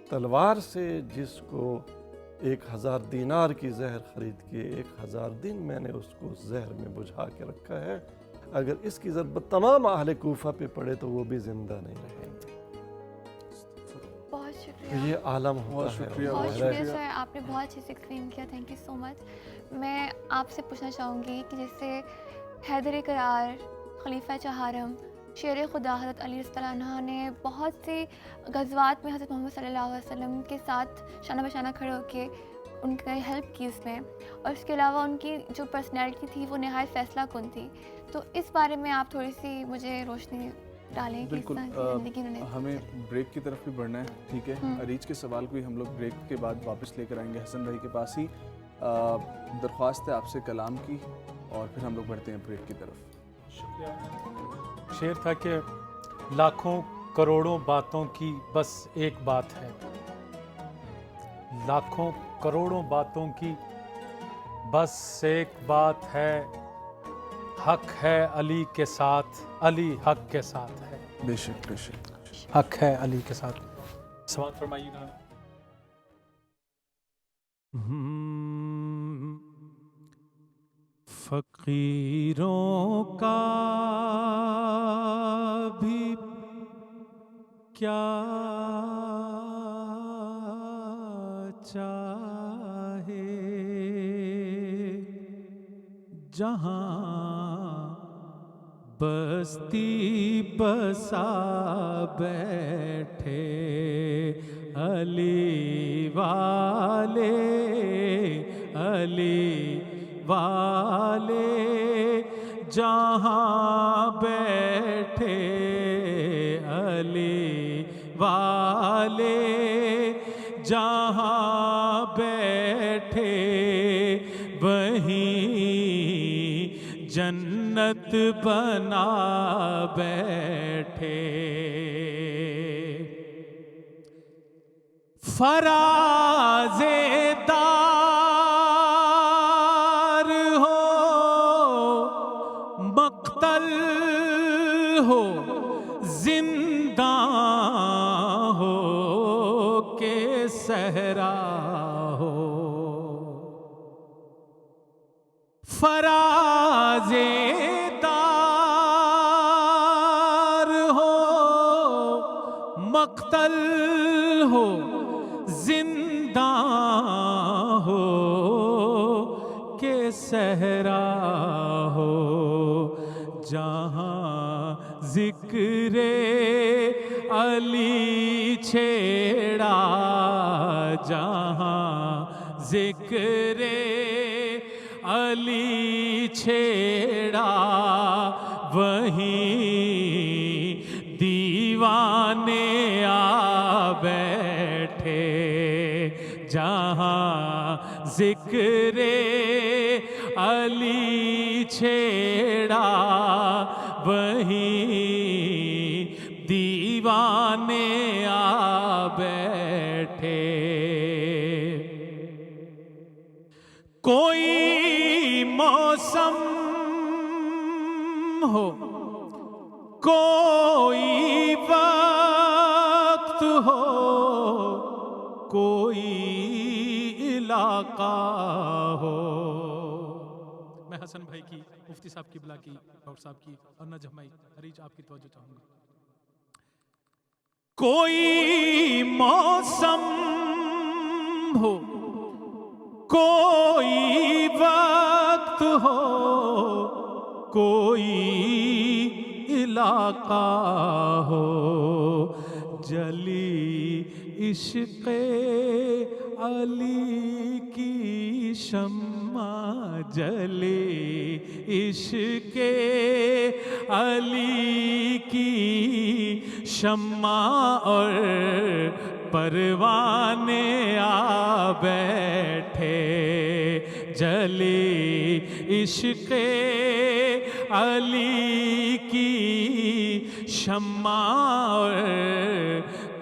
تلوار سے جس کو 1000 دینار کی زہر خرید کے 1000 دن میں نے اس کو زہر میں بجھا کے رکھا ہے، اگر اس کی ضربت تمام اہل کوفہ پہ پڑے تو وہ بھی زندہ نہیں رہیں گے۔ بہت شکریہ، یہ عالم ہوتا ہے۔ بہت شکریہ سر، آپ نے بہت اچھے سے ایکسپلین کیا، تھینک یو سو مچ۔ میں آپ سے پوچھنا چاہوں گی کہ جیسے حیدر کرار، خلیفہ چہارم، شیر خدا حضرت علی رضی اللہ عنہ نے بہت سے غزوات میں حضرت محمد صلی اللہ علیہ وسلم کے ساتھ شانہ بشانہ کھڑے ہو کے ان کی ہیلپ کی اس میں، اور اس کے علاوہ ان کی جو پرسنالٹی تھی وہ نہایت فیصلہ کن تھی، تو اس بارے میں آپ تھوڑی سی مجھے روشنی ڈالیں کہ اس بالکل طرح کی زندگی انہوں نے ہمیں بریک کی طرف بھی بڑھنا ہے، ٹھیک ہے. اریج کے سوال کو بھی ہم لوگ بریک کے بعد واپس لے کر آئیں گے. حسن بھائی کے پاس ہی درخواست ہے آپ سے کلام کی، اور پھر ہم لوگ بڑھتے ہیں بریک کی طرف. شکریہ. شعر تھا کہ لاکھوں کروڑوں باتوں کی بس ایک بات ہے، لاکھوں کروڑوں باتوں کی بس ایک بات ہے، حق ہے علی کے ساتھ، علی حق کے ساتھ ہے. بے شک بے شک. حق ہے علی کے ساتھ. سماعت فرمائیے گا. فقیروں کا بھی کیا چاہے، جہاں بستی بسا بیٹھے علی والے، علی والے جہاں بیٹھے علی والے جہاں بیٹھے وہیں جنت بنا بیٹھے. فراز دار ہو مقتل ہو زنداں ہو کہ صحرا ہو، فراز دار ہو مقتل ہو زنداں ہو کہ صحرا ہو، جہاں ذکر علی چھیڑا، جہاں ذکر علی چھیڑا وہیں دیوانے آ بیٹھے، جہاں ذکر علی چھیڑا وہیں دیوانے آ بیٹھے. کوئی موسم ہو کوئی وقت ہو کوئی علاقہ ہو. میں حسن بھائی کی، مفتی صاحب کی، بلا کی، ڈاکٹر صاحب کی اور نجم بھائی اریج آپ کی توجہ چاہوں گا. کوئی موسم ہو کوئی وقت ہو کوئی علاقہ ہو، جلی عشق علی کی شمع، جلی عشق علی کی شمع اور پروانے آ بیٹھے، جلی عشق علی کی شمع اور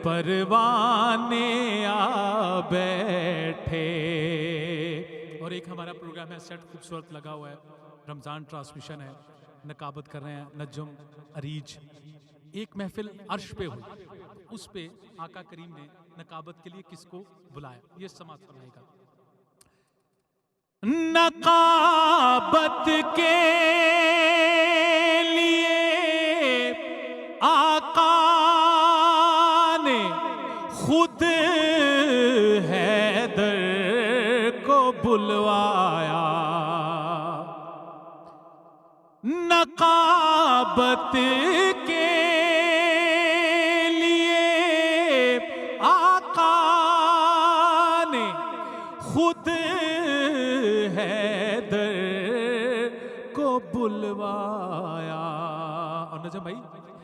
پروانے آ بیٹھے. اور ایک ہمارا پروگرام ہے سیٹ خوبصورت لگا ہوا ہے، رمضان ٹرانسمیشن ہے، نقابت کر رہے ہیں نجم اریج. ایک محفل عرش پہ ہوئی، اس پہ آقا کریم نے نقابت کے لیے کس کو بلایا، یہ سماعت فرمائے گا. نقابت کے لیے آقا نے خود حیدر کو بلوایا، نقابت کے لیے آقا نے خود حیدر کو بلوایا. اور نجم بھائی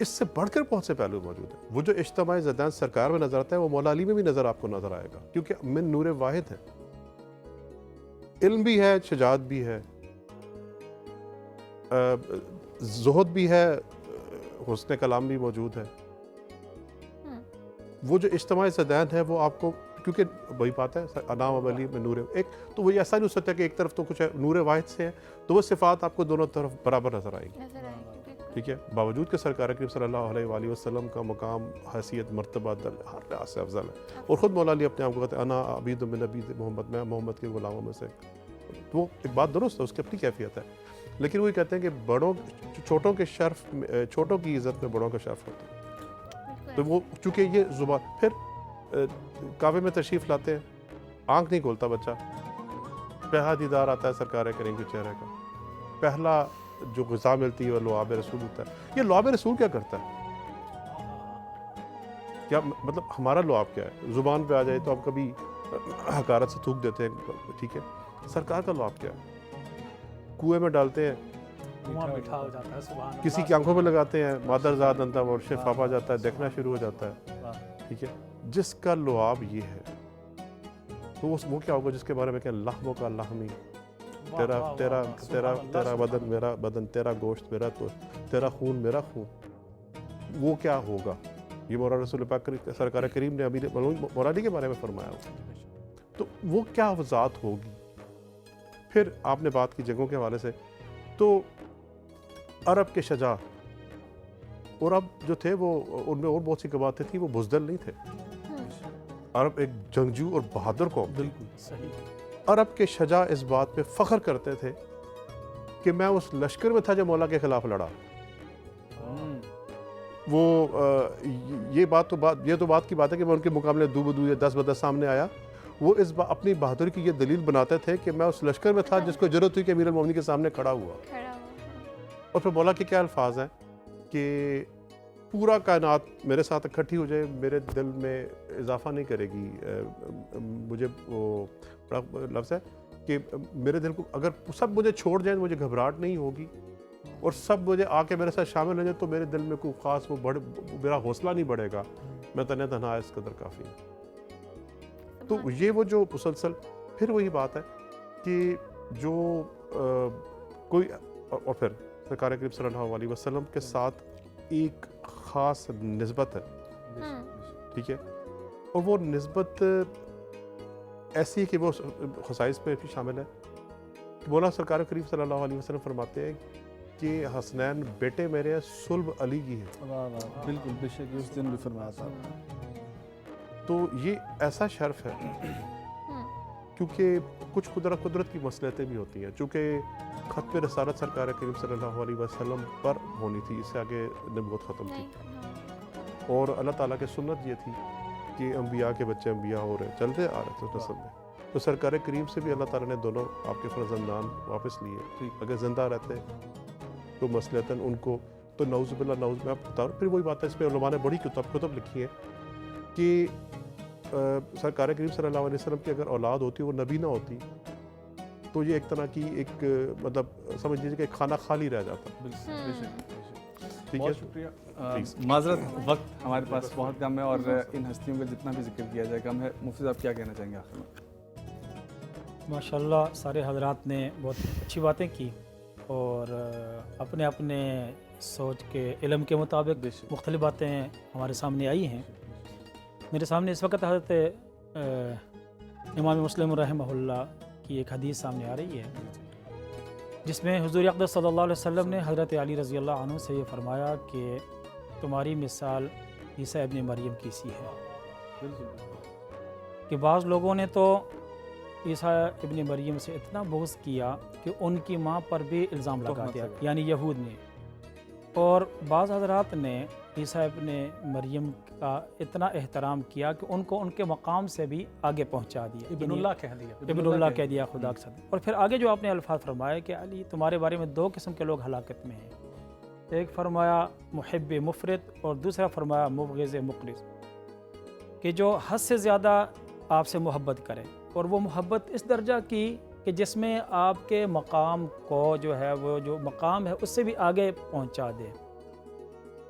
اس سے بڑھ کر بہت سے پہلو موجود ہیں. وہ جو اجتماعی زیدان سرکار میں نظر آتا ہے وہ مولا علی میں بھی نظر آپ کو نظر آئے گا, کیونکہ من نور واحد ہے, علم بھی ہے, شجاعت بھی ہے, زہد بھی ہے, حسن کلام بھی موجود ہے. وہ جو اجتماعی زیدان ہے وہ آپ کو, کیونکہ وہی بات ہے انام علی میں نور ایک, تو وہ ایسا نہیں ہو سکتا کہ ایک طرف تو کچھ نور واحد سے ہے تو وہ صفات آپ کو دونوں طرف برابر نظر آئیں گی. ٹھیک ہے, باوجود کہ سرکار کریم صلی اللہ علیہ وآلہ وسلم کا مقام, حیثیت, مرتبہ ہر لحاظ سے افضل ہے. اور خود مولا علی اپنے آپ کو کہتے ہیں انا عبید من عبید محمد, میں محمد کے غلاموں میں سے. وہ ایک بات درست ہے, اس کی اپنی کیفیت ہے, لیکن وہی کہتے ہیں کہ بڑوں چھوٹوں کے شرف, چھوٹوں کی عزت میں بڑوں کا شرف ہوتا ہے. تو وہ چونکہ یہ زبان, پھر کعبے میں تشریف لاتے ہیں, آنکھ نہیں کھولتا بچہ, پہلا دیدار آتا ہے سرکار کریم کے چہرے کا, پہلا جو غذا ملتی ہے وہ لعاب رسول ہوتا ہے. یہ لعاب رسول کیا کرتا ہے, کیا مطلب ہمارا لعاب کیا ہے؟ زبان پہ آ جائے تو آپ کبھی حقارت سے تھوک دیتے ہیں, ٹھیک ہے, سرکار کا لعاب کیا ہے؟ کنویں میں ڈالتے ہیں, میٹھا ہو جاتا ہے, سبحان اللہ. کسی کی آنکھوں میں لگاتے ہیں, مادر زاد انتا اور شفاف آ جاتا ہے, دیکھنا شروع ہو جاتا ہے. ٹھیک ہے, جس کا لعاب یہ ہے تو وہ کیا ہوگا جس کے بارے میں کہ لحموں کا لحمی, تیرا بدن میرا بدن, تیرا گوشت میرا گوشت, تیرا خون میرا خون. وہ کیا ہوگا؟ یہ مولانا رسول پاک سرکار کریم نے ابھی مولا علی کے بارے میں فرمایا ہو, تو وہ کیا ذات ہوگی. پھر آپ نے بات کی جنگوں کے حوالے سے, تو عرب کے شجاع اور اب جو تھے وہ ان میں اور بہت سی قبائلیں تھیں, وہ بزدل نہیں تھے. عرب ایک جنگجو اور بہادر قوم. بالکل صحیح. عرب کے شجاع اس بات پہ فخر کرتے تھے کہ میں اس لشکر میں تھا جو مولا کے خلاف لڑا. وہ یہ تو بات کی بات ہے کہ میں ان کے مقابلے دو بدو یا 10 بدس سامنے آیا. وہ اس اپنی بہادری کی یہ دلیل بناتے تھے کہ میں اس لشکر میں تھا جس کو ضرورت ہوئی کہ امیر المومنین کے سامنے کھڑا ہوا. اور پھر مولا کے کیا الفاظ ہیں کہ پورا کائنات میرے ساتھ اکٹھی ہو جائے, میرے دل میں اضافہ نہیں کرے گی. مجھے وہ بڑا لفظ ہے کہ میرے دل کو اگر سب مجھے چھوڑ جائیں تو مجھے گھبراہٹ نہیں ہوگی, اور سب مجھے آ کے میرے ساتھ شامل ہو جائیں تو میرے دل میں کوئی خاص میرا حوصلہ نہیں بڑھے گا, میں تنہا اس قدر کافی ہوں. تو یہ وہ جو مسلسل, پھر وہی بات ہے کہ جو کوئی, اور پھر سرکار کریم صلی اللہ علیہ وسلم کے ساتھ ایک خاص نسبت ہے. ٹھیک ہے, اور وہ نسبت ایسی ہے کہ وہ خصائص پہ بھی شامل ہے. مولا سرکار کریم صلی اللہ علیہ وسلم فرماتے ہیں کہ حسنین بیٹے میرے ہیں, صلب علی کی ہے. بالکل, بے شک اس دن بھی فرمایا تھا. تو یہ ایسا شرف ہے کیونکہ کچھ قدرت کی مصلحتیں بھی ہوتی ہیں. چونکہ ختم رسالت سرکار کریم صلی اللہ علیہ وسلم پر ہونی تھی, اس سے آگے نبوت ختم تھی, اور اللہ تعالیٰ کی سنت یہ تھی کہ انبیاء کے بچے انبیاء ہو رہے, چلتے آ رہے تھے نسل میں. تو سرکار کریم سے بھی اللہ تعالیٰ نے دونوں آپ کے فرزندان واپس لیے. اگر زندہ رہتے تو مصلحتاً ان کو, تو نعوذ باللہ, نعوذ میں آپ بتا رہا ہوں. پھر وہی بات ہے, اس پہ علماء نے بڑی کتب لکھی ہیں کہ سرکار کریم صلی اللہ علیہ وسلم کی اگر اولاد ہوتی, وہ نبی نہ ہوتی, تو یہ ایک طرح کی ایک مطلب سمجھ لیجیے کہ ایک کھانا خالی رہ جاتا. ٹھیک ہے, بہت شکریہ. معذرت, وقت ہمارے پاس بہت کم ہے اور ان ہستیوں کا جتنا بھی ذکر کیا جائے کم ہے. مفتی صاحب کیا کہنا چاہیں گے آخر میں؟ ماشاءاللہ سارے حضرات نے بہت اچھی باتیں کی, اور اپنے اپنے سوچ کے علم کے مطابق مختلف باتیں ہمارے سامنے آئی ہیں. میرے سامنے اس وقت حضرت امام مسلم رحمہ اللہ کی ایک حدیث سامنے آ رہی ہے, جس میں حضور اقدس صلی اللہ علیہ وسلم نے حضرت علی رضی اللہ عنہ سے یہ فرمایا کہ تمہاری مثال عیسیٰ ابن مریم کی سی ہے. کہ بعض لوگوں نے تو عیسیٰ ابن مریم سے اتنا بغض کیا کہ ان کی ماں پر بھی الزام لگا دیا, یعنی یہود نے. اور بعض حضرات نے عیسیٰ ابن مریم کا اتنا احترام کیا کہ ان کو ان کے مقام سے بھی آگے پہنچا دیا, ابن اللہ کہہ دیا خدا کے ساتھ. اور پھر آگے جو آپ نے الفاظ فرمائے کہ علی تمہارے بارے میں 2 قسم کے لوگ ہلاکت میں ہیں. ایک فرمایا محب مفرط, اور دوسرا فرمایا مبغض مخلص, کہ جو حد سے زیادہ آپ سے محبت کرے, اور وہ محبت اس درجہ کی کہ جس میں آپ کے مقام کو جو ہے, وہ جو مقام ہے اس سے بھی آگے پہنچا دے.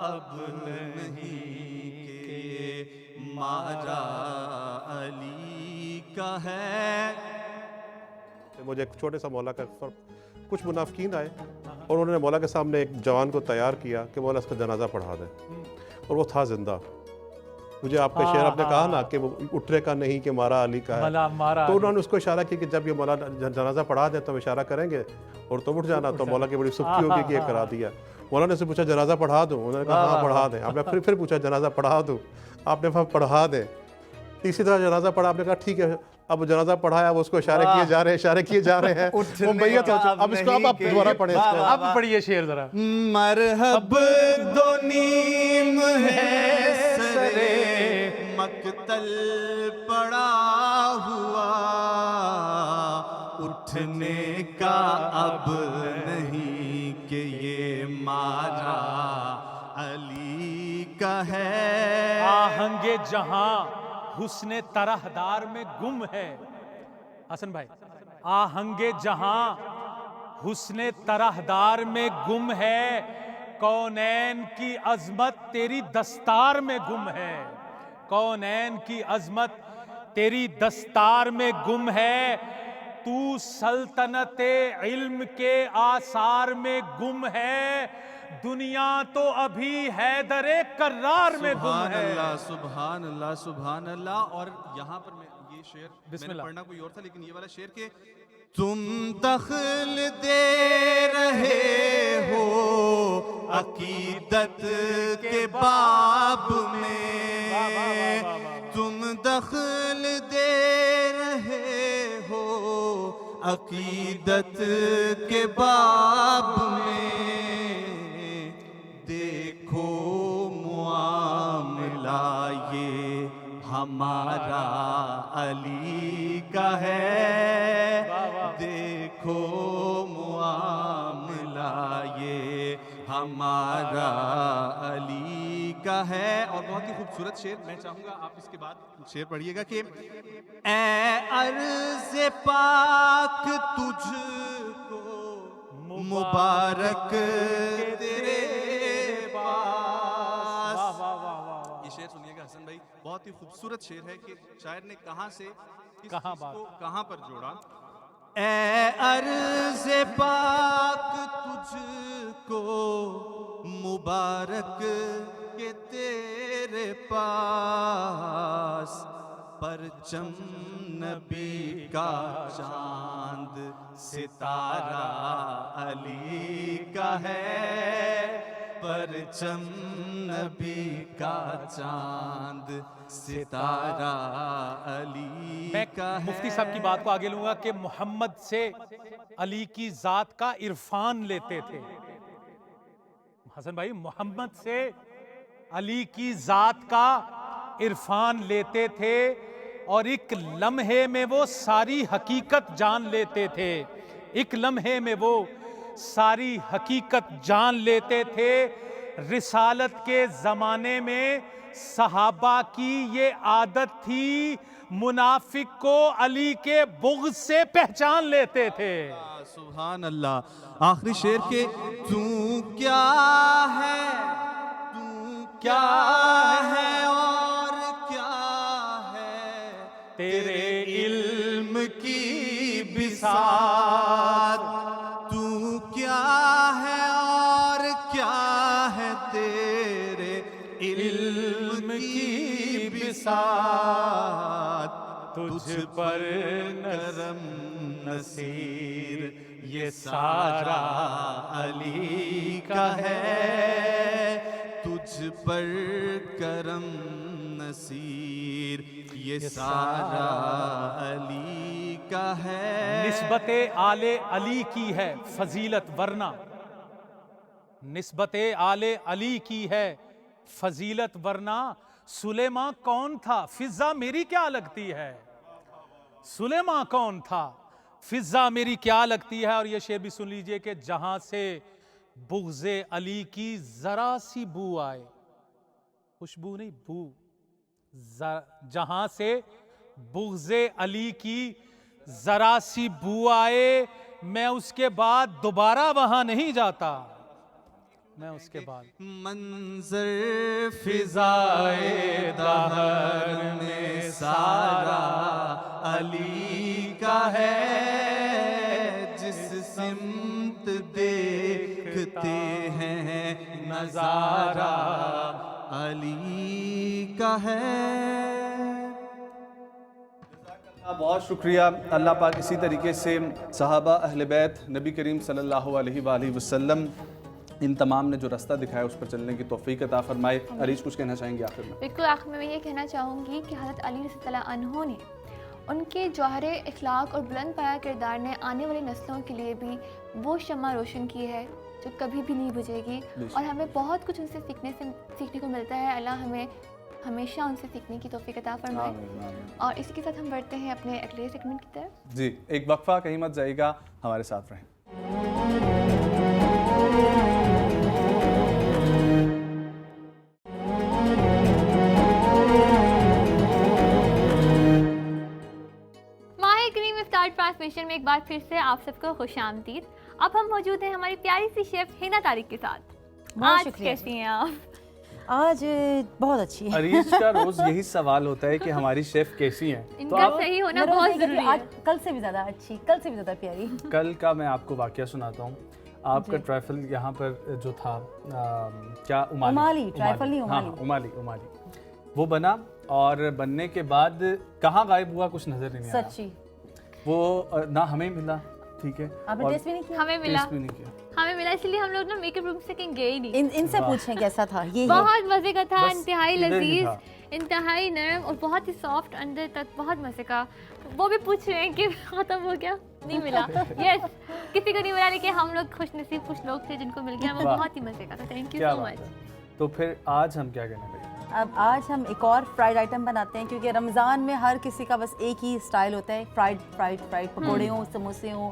اب نہیں کہ مارا علی کا ہے. مجھے ایک چھوٹے سا مولا کا کچھ منافقین آئے اور انہوں نے مولا کے سامنے ایک جوان کو تیار کیا کہ مولا اس کا جنازہ پڑھا دے، اور وہ تھا زندہ. مجھے آپ کا شعر آپ نے کہا نا کہ وہ اٹھنے کا نہیں کہ مارا علی کا ہے، تو انہوں نے اس کو اشارہ کیا کہ جب یہ مولا جنازہ پڑھا دیں تو ہم اشارہ کریں گے اور تم اٹھ جانا. تو مولا کی بڑی سبکی ہوگی کہ یہ کرا دیا. مولا نے سے پوچھا جنازہ پڑھا دوں؟ انہوں نے کہا ہاں پڑھا دیں. آپ نے پھر پوچھا جنازہ پڑھا دوں؟ آپ نے کہا پڑھا دیں. تیسری طرح جنازہ پڑھا، آپ نے کہا ٹھیک ہے. اب جنازہ پڑھایا، اب اس کو اشارے کیے جا رہے ہیں وہ میت ہو چکا. اب اس کو آپ دوبارہ پڑھیں. اب پڑھیے شعر ذرا. مرحب دو نیم ہے سرے مقتل پڑا ہوا، اٹھنے کا اب نہیں کہ یہ مارا علی کا ہے. آہنگ جہاں حسن طرحدار میں گم ہے. حسن بھائی، آہنگ جہاں حسن طرحدار میں گم ہے، کونین کی عظمت تیری دستار میں گم ہے. کونین کی عظمت تیری دستار میں گم ہے، تو سلطنت علم کے آثار میں گم ہے، دنیا تو ابھی حیدر کرار میں گم ہے. سبحان اللہ سبحان اللہ. اور یہاں پر میں یہ شعر بسم میں نے اللہ. پڑھنا کوئی اور تھا، لیکن یہ والا شعر کہ تم دخل دے رہے ہو عقیدت کے باب میں، تم دخل دے رہے ہو عقیدت کے باب میں. دیکھو معاملہ یہ ہمارا علی کا ہے، دیکھو معاملہ یہ ہمارا علی کا ہے. اور بہت ہی خوبصورت شعر میں چاہوں گا آپ اس کے بعد شعر پڑھیے گا کہ اے عرض پاک تجھ کو مبارک تیرے پاس. یہ شعر سنیے گا حسن بھائی، بہت ہی خوبصورت شعر ہے کہ شاعر نے کہاں سے اس چیز کو کہاں پر جوڑا. اے عرض پاک تجھ کو مبارک کہ تیرے پاس پرچم نبی کا چاند ستارہ علی کا ہے، پرچم نبی کا چاند ستارہ علی کا ہے. مفتی صاحب کی بات کو آگے لوں گا کہ محمد سے علی کی ذات کا عرفان لیتے تھے. حسن بھائی، محمد سے علی کی ذات کا عرفان لیتے تھے اور ایک لمحے میں وہ ساری حقیقت جان لیتے تھے. ایک لمحے میں وہ ساری حقیقت جان لیتے تھے. رسالت کے زمانے میں صحابہ کی یہ عادت تھی، منافق کو علی کے بغض سے پہچان لیتے تھے. سبحان اللہ. آخری شعر کے تو کیا ہے، تو کیا ہے اور کیا ہے تیرے علم کی بساط، تو کیا ہے اور کیا ہے تیرے علم کی بساط. تجھ پر کرم نصیر یہ سارا علی کا ہے، تجھ پر کرم نصیر یہ سارا علی کا ہے. نسبت آل علی کی ہے فضیلت ورنہ، نسبت آل علی کی ہے فضیلت ورنہ، سلیمان کون تھا فضا میری کیا لگتی ہے. سلیمان کون تھا فضا میری کیا لگتی ہے. اور یہ شعر بھی سن لیجئے کہ جہاں سے بغض علی کی ذرا سی بو آئے، خوشبو نہیں بو، جہاں سے بغض علی کی ذرا سی بو آئے، میں اس کے بعد دوبارہ وہاں نہیں جاتا. میں اس کے بعد منظر فضائے دہر میں سارا علی کا ہے، جس سمت دیکھتے ہیں نظارہ علی کا ہے۔ بہت شکریہ۔ اللہ پاک اسی طریقے سے صحابہ اہل بیت نبی کریم صلی اللہ علیہ وآلہ وسلم ان تمام نے جو راستہ دکھایا اس پر چلنے کی توفیق عطا فرمائے۔ عریش کچھ کہنا چاہیں گے آخر میں؟ بالکل آخر میں یہ کہنا چاہوں گی کہ حضرت علی رضی اللہ عنہ نے ان کے جوہر اخلاق اور بلند پایہ کردار نے آنے والی نسلوں کے لیے بھی وہ شمع روشن کی ہے جو کبھی بھی نہیں بجھے گی، اور ہمیں بہت کچھ ان سے سیکھنے کو ملتا ہے۔ اللہ ہمیں ہمیشہ ان سے سیکھنے کی توفیق عطا فرمائے۔ اور اسی کے ساتھ ہم بڑھتے ہیں اپنے اگلے سیگمنٹ کی طرف۔ جی ایک وقفہ، کہیں مت جائے گا، ہمارے ساتھ رہیں۔ ماہ کریم افطار ٹرانسمیشن میں ایک بار پھر سے آپ سب کو خوش آمدید۔ اب ہم موجود ہیں ہماری پیاری سی شیف ہنا طارق کے ساتھ۔ آج کیسی ہیں آپ؟ آج بہت اچھی ہے۔ عریش کا روز یہی سوال ہوتا ہے کہ ہماری شیف کیسی ہیں، ان کا صحیح ہونا بہت ضروری ہے۔ کل سے بھی زیادہ اچھی، کل سے بھی زیادہ پیاری۔ کل کا میں آپ کو واقعہ سناتا ہوں۔ آپ کا ٹرائفل یہاں پر جو تھا کیا امالی، ٹرائفل نہیں امالی، امالی وہ بنا، اور بننے کے بعد کہاں غائب ہوا کچھ نظر نہیں آیا۔ سچی وہ نہ ہمیں ملا، ٹھیک ہے، آپ نے ٹیسٹ بھی نہیں کیا؟ ہمیں ملا، ٹیسٹ بھی نہیں کیا۔ ہمیں ملا، اس لیے ہم لوگ نا میک اپ روم سے کہیں گئے ہی نہیں۔ ان سے پوچھیں کیسا تھا؟ یہ بہت مزے کا تھا، بس انتہائی ادھر ہی لذیذ، تھا۔ انتہائی نرم اور بہت ہی سافٹ، اندر تک بہت مزے کا۔ وہ بھی پوچھ رہے ہیں کہ ختم ہو گیا، نہیں ملا۔ یس، کسی کو نہیں ملا، لیکن ہم لوگ خوش نصیب کچھ لوگ تھے جن کو مل گیا، وہ بہت ہی مزے کا تھا۔ تھینک یو سو مچ۔ تو پھر آج ہم کیا کہنے لگے؟ اب آج ہم ایک اور فرائیڈ آئٹم بناتے ہیں، کیونکہ رمضان میں ہر کسی کا بس ایک ہی سٹائل ہوتا ہے، فرائیڈ پکوڑے ہوں، سموسے ہوں،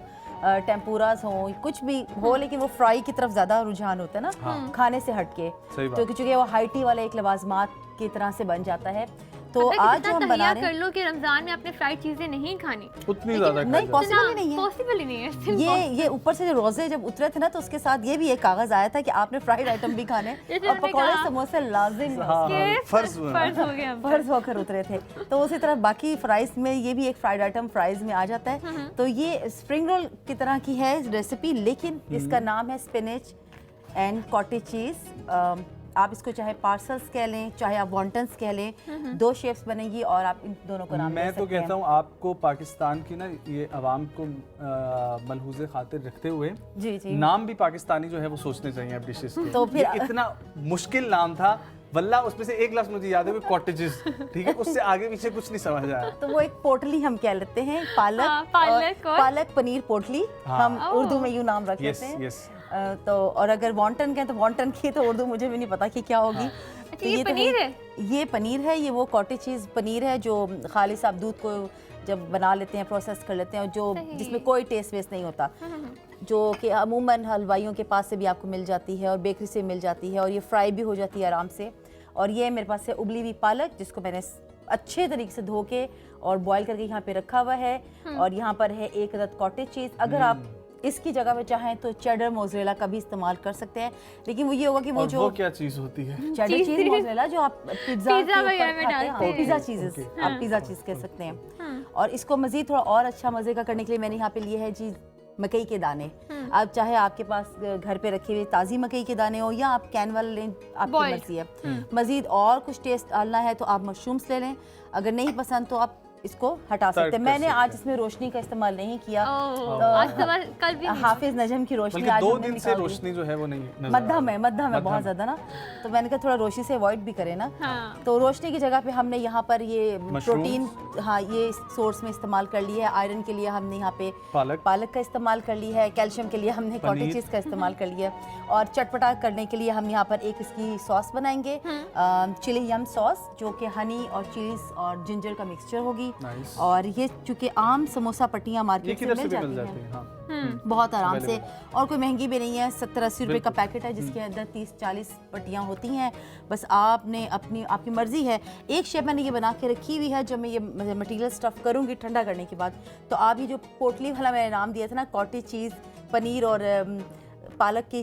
ٹیمپوراز ہوں، کچھ بھی ہو، لیکن وہ فرائی کی طرف زیادہ رجحان ہوتا ہے نا، کھانے سے ہٹ کے، تو چونکہ وہ ہائٹی والے ایک لوازمات کی طرح سے بن جاتا ہے۔ تو آج ہم بنا رہے کر لو کہ رمضان میں آپ نے فرائیڈ چیزیں نہیں کھانی، اتنی زیادہ نہیں، پاسبل ہی نہیں ہے، پاسبل ہی نہیں ہے۔ یہ اوپر سے جو روزے جب اترے تھے نا، تو اس کے ساتھ یہ بھی ایک کاغذ آیا تھا کہ آپ نے فرائیڈ آئٹم بھی کھانے، اور پکوڑے سموسے لازم فرض ہو گیا، فرض ہو کر اترے تھے۔ تو اسی طرح باقی فرائز میں یہ بھی ایک فرائیڈ آئٹم فرائز میں آ جاتا ہے۔ تو یہ اسپرنگ رول کی طرح کی ہے ریسیپی، لیکن اس کا نام ہے اسپینچ اینڈ کاٹیج چیز۔ آپ اس کو چاہے پارسلز کہہ لیں، چاہے آپ وانٹنس کہہ لیں، دو شیپس بنے گی اور آپ ان دونوں کو نام دے سکتے ہیں۔ میں تو کہتا ہوں آپ کو پاکستان کی نا یہ عوام کو ملحوظ خاطر رکھتے ہوئے نام بھی پاکستانی جو ہے وہ سوچنے چاہیے اب ڈشز کے۔ تو پھر اتنا مشکل نام تھا واللہ، اس میں سے ایک لفظ مجھے یاد ہے، کاٹیجز، ٹھیک ہے، اس سے آگے پیچھے کچھ نہیں سمجھ آیا۔ تو وہ ایک پوٹلی ہم کہہ لیتے ہیں، پالک پنیر پوٹلی ہم اردو میں یوں نام رکھ لیتے ہیں۔ تو اور اگر وانٹن کہیں تو وانٹن کی تو اردو مجھے بھی نہیں پتا کہ کیا ہوگی۔ یہ پنیر ہے، یہ پنیر ہے، یہ وہ کاٹیج چیز پنیر ہے جو خالص آپ دودھ کو جب بنا لیتے ہیں، پروسیس کر لیتے ہیں، جو جس میں کوئی ٹیسٹ ویسٹ نہیں ہوتا، جو کہ عموماً حلوائیوں کے پاس سے بھی آپ کو مل جاتی ہے اور بیکری سے مل جاتی ہے، اور یہ فرائی بھی ہو جاتی ہے آرام سے۔ اور یہ میرے پاس ہے ابلی ہوئی پالک، جس کو میں نے اچھے طریقے سے دھو کے اور بوائل کر کے یہاں پہ رکھا ہوا ہے، اور یہاں پر ہے ایک عدد کاٹیج چیز۔ اگر آپ اس کی جگہ پہ چاہیں تو چیڈر موزریلا کا بھی استعمال کر سکتے ہیں، لیکن وہ یہ ہوگا کہ وہ جو کیا چیز ہوتی ہے چیڈر چیز موزریلا جو آپ پیزا وغیرہ میں ڈالتے ہیں، پیزا چیزز، آپ پیزا چیز کہہ سکتے ہیں۔ اور اس کو مزید تھوڑا اور اچھا مزے کا کرنے کے لیے میں نے یہاں پہ لیے ہے جی مکئی کے دانے۔ آپ چاہے آپ کے پاس گھر پہ رکھے ہوئے تازی مکئی کے دانے ہو، یا آپ کینول لیں، آپ کی مرضی ہے۔ مزید اور کچھ ٹیسٹ ڈالنا ہے تو آپ مشرومس لے لیں، اگر نہیں پسند تو آپ اس کو ہٹا سکتے ہیں۔ میں نے آج اس میں روشنی کا استعمال نہیں کیا، حافظ نجم کی روشنی آج 2 دن سے روشنی جو ہے وہ نہیں، مدھم ہے بہت زیادہ نا، تو میں نے کہا تھوڑا روشنی سے اوائڈ بھی کرے نا، تو روشنی کی جگہ پہ ہم نے یہاں پر یہ پروٹین، ہاں یہ سورس میں استعمال کر لی ہے۔ آئرن کے لیے ہم نے یہاں پہ پالک کا استعمال کر لی ہے، کیلشیم کے لیے ہم نے کاٹیج چیز کا استعمال کر لیا ہے، اور چٹپٹا کرنے کے لیے ہم یہاں پر ایک اس کی ساس بنائیں گے، چلی یم ساس، جو کہ ہنی اور چیز اور جنجر کا مکسچر ہوگی۔ اور یہ چونکہ عام سموسہ پٹیاں مارکیٹ سے مل جاتی ہیں بہت آرام سے، اور کوئی مہنگی بھی نہیں ہے، 70-80 روپے کا پیکٹ ہے جس کے اندر 30-40 پٹیاں ہوتی ہیں۔ بس آپ نے آپ کی مرضی ہے۔ ایک شیپ میں نے یہ بنا کے رکھی ہوئی ہے، جب میں یہ مٹیریل اسٹف کروں گی ٹھنڈا کرنے کے بعد، تو آپ یہ جو پوٹلی والا میں نے نام دیا تھا نا، کاٹیج چیز پنیر اور پالک کی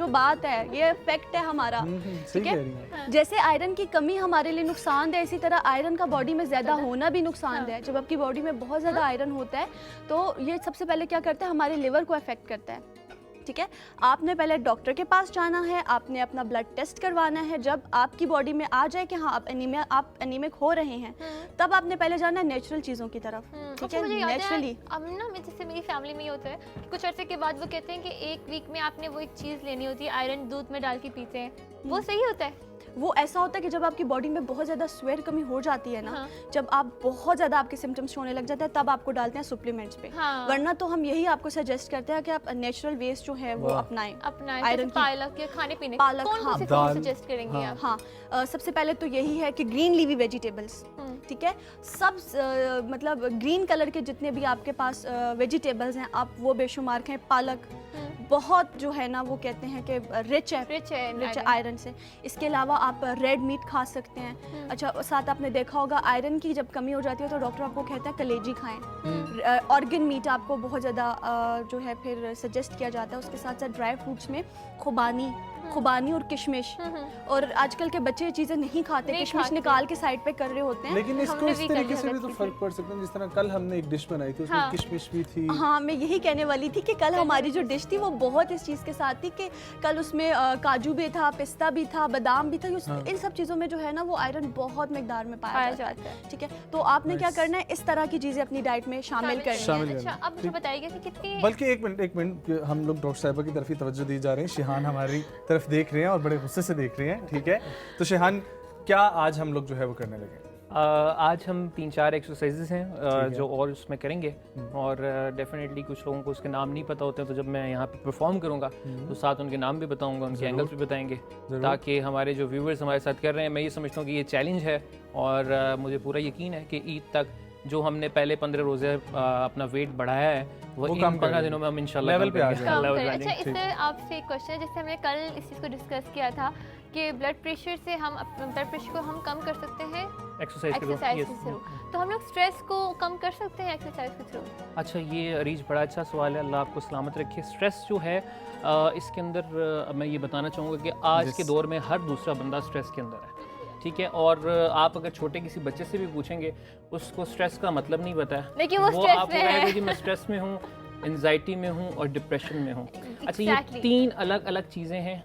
جو بات ہے یہ فیکٹ ہے ہمارا، ٹھیک ہے. جیسے آئرن کی کمی ہمارے لیے نقصان دہ، اسی طرح آئرن کا باڈی میں زیادہ ہونا بھی نقصان دہ ہے. جب آپ کی باڈی میں بہت زیادہ آئرن ہوتا ہے تو یہ سب سے پہلے کیا کرتا ہے، ہمارے لیور کو افیکٹ کرتا ہے. ٹھیک ہے، آپ نے پہلے ڈاکٹر کے پاس جانا ہے، آپ نے اپنا بلڈ ٹیسٹ کروانا ہے. جب آپ کی باڈی میں آ جائے کہ ہاں آپ انیمک ہو رہے ہیں، تب آپ نے پہلے جانا ہے نیچرل چیزوں کی طرف. ٹھیک ہے، نیچرلی. اب نا جیسے میری فیملی میں یہ ہوتا ہے کہ کچھ عرصے کے بعد وہ کہتے ہیں کہ ایک ویک میں آپ نے وہ ایک چیز لینی ہوتی ہے، آئرن دودھ میں ڈال کے پیتے ہیں، وہ صحیح ہوتا ہے؟ وہ ایسا ہوتا ہے کہ جب آپ کی باڈی میں بہت زیادہ سویئر کمی ہو جاتی ہے نا، جب آپ بہت زیادہ آپ کے سمٹمز ہونے لگ جاتے ہیں، تب آپ کو ڈالتے ہیں سپلیمنٹس پہ. ورنہ تو ہم یہی آپ کو سجیسٹ کرتے ہیں کہ آپ نیچرل ویز جو ہے وہ اپنائیں. آئرن پالک کے کھانے پینے، پالک، کون سی فوڈ سجیسٹ کریں گے آپ؟ ہاں، سب سے پہلے تو یہی ہے کہ گرین لیوی ویجیٹیبلس. ٹھیک ہے، سب مطلب گرین کلر کے جتنے بھی آپ کے پاس ویجیٹیبلز ہیں آپ وہ بے شمار کھائیں. پالک بہت جو ہے نا وہ کہتے ہیں کہ رچ ہے آئرن سے. اس کے علاوہ آپ ریڈ میٹ کھا سکتے ہیں. اچھا، ساتھ آپ نے دیکھا ہوگا آئرن کی جب کمی ہو جاتی ہے تو ڈاکٹر آپ کو کہتا ہے کلیجی کھائیں. آرگن میٹ آپ کو بہت زیادہ جو ہے پھر سجیسٹ کیا جاتا ہے. اس کے ساتھ ساتھ ڈرائی فروٹس میں خوبانی اور کشمش. اور آج کل کے بچے یہ چیزیں نہیں کھاتے، کشمش نکال کے سائڈ پہ کر رہے ہوتے ہیں. لیکن اس کو اس طریقے سے بھی تو فرق پڑ سکتا ہے، جس طرح کل ہم نے ایک ڈش بنائی تھی اس میں کشمش بھی تھی. ہاں، میں یہی کہنے والی تھی کہ کل ہماری جو ڈش تھی وہ بہت اس چیز کے ساتھ تھی کہ کل اس میں کاجو بھی تھا، پستہ بھی تھا، بادام بھی تھا. ان سب چیزوں میں جو ہے نا وہ آئرن بہت مقدار میں پایا جاتا ہے. ٹھیک ہے، تو آپ نے کیا کرنا ہے، اس طرح کی چیزیں اپنی ڈائٹ میں شامل کرنی ہے. اچھا، اب مجھے بتائیے گا کہ کتنی، بلکہ ایک منٹ ہم لوگ ڈاکٹر صاحبہ کی طرف ہی توجہ دی جا رہے ہیں. شیحان ہماری طرف دیکھ رہے ہیں اور بڑے غصے سے دیکھ رہے ہیں. ٹھیک ہے، تو شیحان کیا آج ہم لوگ جو ہے وہ کرنے لگے؟ آج ہم 3-4 ایکسرسائزز ہیں جو اور اس میں کریں گے، اور ڈیفینیٹلی کچھ لوگوں کو اس کے نام نہیں پتہ ہوتے ہیں، تو جب میں یہاں پہ پرفارم کروں گا تو ساتھ ان کے نام بھی بتاؤں گا، ان کے اینگلس بھی بتائیں گے، تاکہ ہمارے جو ویورز ہمارے ساتھ کر رہے ہیں، میں یہ سمجھتا ہوں کہ یہ چیلنج ہے. اور مجھے پورا یقین ہے کہ عید تک جو ہم نے پہلے 15 روزے اپنا ویٹ بڑھایا ہے وہ ان 15 دنوں میں ہم انشاءاللہ لیول پہ آ جائیں گے. اچھا، اس سے آپ سے ایک کوشچن ہے، جیسے ہم نے کل اس چیز کو ڈسکس کیا تھا کہ بلڈ پریشر سے ہم بلڈ پریشر کو ہم کم کر سکتے ہیں ایکسرسائز کے تھرو، تو ہم لوگ اسٹریس کو کم کر سکتے ہیں ایکسرسائز کے تھرو؟ اچھا، یہ عریج بڑا اچھا سوال ہے، اللہ آپ کو سلامت رکھے. اسٹریس جو ہے اس کے اندر میں یہ بتانا چاہوں گا کہ آج کے دور میں ہر دوسرا بندہ اسٹریس کے اندر ہے. ٹھیک ہے، اور آپ اگر چھوٹے کسی بچے سے بھی پوچھیں گے اس کو اسٹریس کا مطلب نہیں پتا ہے، لیکن وہ آپ کو کہے گا کہ میں اسٹریس میں ہوں، انزائٹی میں ہوں اور ڈپریشن میں ہوں. اچھا، یہ 3 الگ الگ چیزیں ہیں.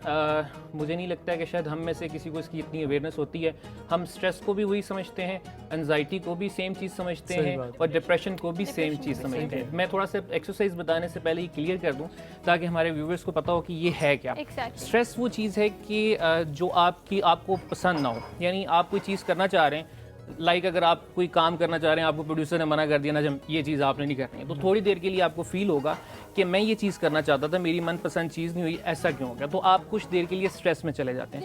مجھے نہیں لگتا ہے کہ شاید ہم میں سے کسی کو اس کی اتنی اویئرنیس ہوتی ہے. ہم اسٹریس کو بھی وہی سمجھتے ہیں، انزائٹی کو بھی سیم چیز سمجھتے ہیں، اور ڈپریشن کو بھی سیم چیز سمجھتے ہیں. میں تھوڑا سا ایکسرسائز بتانے سے پہلے یہ کلیئر کر دوں تاکہ ہمارے ویورز کو پتہ ہو کہ یہ ہے کیا. اسٹریس وہ چیز ہے کہ جو آپ کو پسند نہ ہو، یعنی آپ کوئی چیز کرنا چاہ رہے ہیں، لائک اگر آپ کوئی کام کرنا چاہ رہے ہیں، آپ کو پروڈیوسر نے منع کر دیا نا جب یہ چیز آپ نے نہیں کرنی ہے، تو تھوڑی دیر کے لیے آپ کو فیل ہوگا کہ میں یہ چیز کرنا چاہتا تھا، میری من پسند چیز نہیں ہوئی، ایسا کیوں ہو گیا، تو آپ کچھ دیر کے لیے اسٹریس میں چلے جاتے ہیں،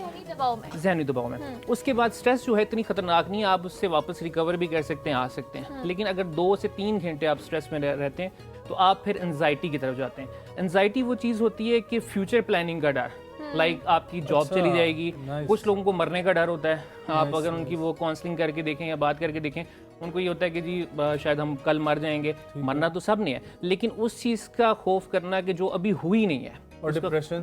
ذہنی دباؤ میں. اس کے بعد اسٹریس جو ہے اتنی خطرناک نہیں ہے، آپ اس سے واپس ریکور بھی کر سکتے ہیں، آ سکتے ہیں. لیکن اگر 2 سے 3 گھنٹے آپ اسٹریس میں رہتے ہیں تو آپ پھر انزائٹی کی طرف جاتے ہیں. انزائٹی وہ چیز ہوتی ہے کہ فیوچر پلاننگ کا ڈر، لائک آپ کی جاب چلی جائے گی. کچھ لوگوں کو مرنے کا ڈر ہوتا ہے. آپ اگر ان کی وہ کاؤنسلنگ کر کے دیکھیں یا بات کر کے دیکھیں، ان کو یہ ہوتا ہے کہ جی شاید ہم کل مر جائیں گے. مرنا تو سب نے ہے، لیکن اس چیز کا خوف کرنا کہ جو ابھی ہوئی نہیں ہے. اور ڈپریشن،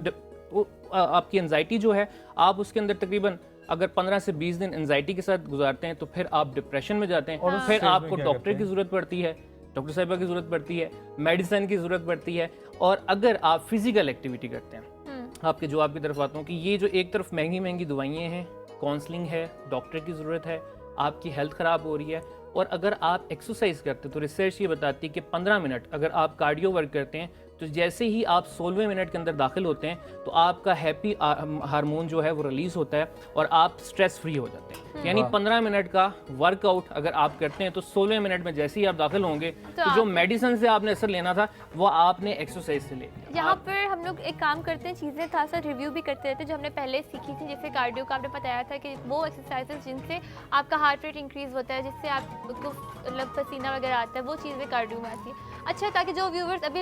آپ کی انزائٹی جو ہے، آپ اس کے اندر تقریباً اگر 15 سے 20 دن انزائٹی کے ساتھ گزارتے ہیں تو پھر آپ ڈپریشن میں جاتے ہیں، اور پھر آپ کو ڈاکٹر کی ضرورت پڑتی ہے، ڈاکٹر صاحبہ کی ضرورت پڑتی ہے، میڈیسن کی ضرورت پڑتی ہے. اور اگر آپ فزیکل ایکٹیویٹی کرتے ہیں، آپ کے جواب کی طرف آتا ہوں کہ یہ جو ایک طرف مہنگی دوائیں ہیں، کاؤنسلنگ ہے، ڈاکٹر کی ضرورت ہے، آپ کی ہیلتھ خراب ہو رہی ہے، اور اگر آپ ایکسرسائز کرتے تو ریسرچ یہ بتاتی ہے کہ 15 منٹ اگر آپ کارڈیو ورک کرتے ہیں تو جیسے ہی آپ 16ویں منٹ کے اندر داخل ہوتے ہیں تو آپ کا ہیپی ہارمون جو ہے وہ ریلیز ہوتا ہے اور آپ سٹریس فری ہو جاتے ہیں. یعنی 15 منٹ کا ورک آؤٹ اگر آپ کرتے ہیں تو 16ویں منٹ میں جیسے ہی آپ داخل ہوں گے تو جو میڈیسن سے آپ نے اثر لینا تھا وہ آپ نے ایکسرسائز سے لے لیا. یہاں پر ہم لوگ ایک کام کرتے ہیں، چیزیں تھوڑا سا ریویو بھی کرتے رہتے ہیں جو ہم نے پہلے سیکھی تھی، جیسے کارڈیو کا آپ نے بتایا تھا کہ وہ ایکسرسائزز جن سے آپ کا ہارٹ ریٹ انکریز ہوتا ہے، جس سے آپ کو مطلب پسینہ وغیرہ آتا ہے، وہ چیزیں کارڈیو میں آتی ہیں. اچھا، تاکہ جو ویورز ابھی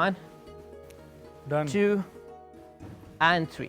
1 2 and 3,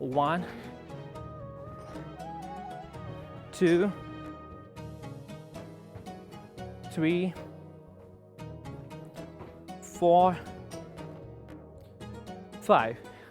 1 2 3 4 5।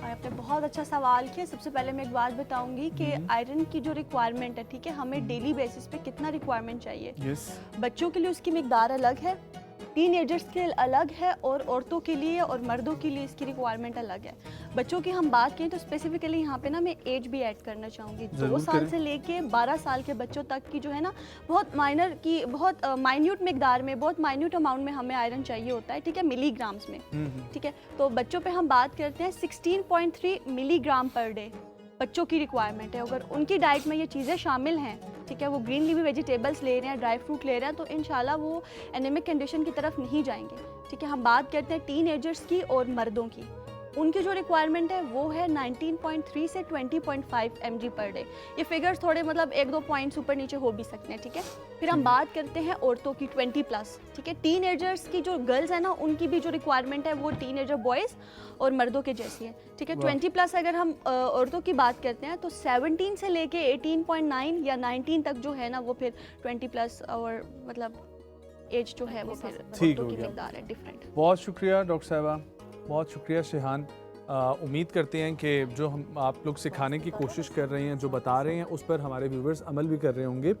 اور آپ نے بہت اچھا سوال کیا. سب سے پہلے میں ایک بات بتاؤں گی کہ آئرن کی جو ریکوائرمنٹ ہے, ٹھیک ہے, ہمیں ڈیلی بیسس پہ کتنا ریکوائرمنٹ چاہیے. بچوں کے لیے اس کی مقدار الگ ہے, ٹین ایجرز کے لیے الگ ہے, اور عورتوں کے لیے اور مردوں کے لیے اس کی ریکوائرمنٹ الگ ہے. بچوں کی ہم بات کریں تو اسپیسیفکلی یہاں پہ نا میں ایج بھی ایڈ کرنا چاہوں گی. 2 سال سے لے کے 12 سال کے بچوں تک کی جو ہے نا بہت مائنر کی بہت مائنیوٹ مقدار میں, بہت مائنیوٹ اماؤنٹ میں ہمیں آئرن چاہیے ہوتا ہے, ٹھیک ہے, ملی گرامز میں, ٹھیک ہے. تو بچوں پہ ہم بات کرتے ہیں 16.3 ملی گرام پر ڈے بچوں کی ریکوائرمنٹ ہے. اگر ان کی ڈائٹ میں یہ چیزیں شامل ہیں, ٹھیک ہے, وہ گرین لیوی ویجیٹیبلس لے رہے ہیں, ڈرائی فروٹ لے رہے ہیں, تو انشاءاللہ وہ انیمک کنڈیشن کی طرف نہیں جائیں گے, ٹھیک ہے. ہم بات کرتے ہیں ٹین ایجرز کی اور مردوں کی. ان کی جو ریکوائرمنٹ ہے وہ ہے 19.3 سے 20.5 mg پر ڈے. یہ فگرز تھوڑے مطلب 1-2 پوائنٹس اوپر نیچے ہو بھی سکتے ہیں, ٹھیک ہے. پھر ہم بات کرتے ہیں عورتوں کی 20+, ٹھیک ہے. ٹین ایجرز کی جو گرلز ہیں نا, ان کی بھی جو ریکوائرمنٹ ہے وہ ٹین ایجر بوائز اور مردوں کے جیسی ہے, ٹھیک ہے. 20+ اگر ہم عورتوں کی بات کرتے ہیں تو 17 سے لے کے 18.9 یا 19 تک جو ہے نا وہ پھر 20+ اور مطلب ایج جو ہے وہ پھر عورتوں کی مقدار ہے ڈفرینٹ. بہت شکریہ ڈاکٹر صاحبہ, بہت شکریہ شیحان. امید کرتے ہیں کہ جو ہم آپ لوگ سکھانے کی کوشش کر رہے ہیں, جو بتا رہے ہیں, اس پر ہمارے ویورز عمل بھی کر رہے ہوں گے,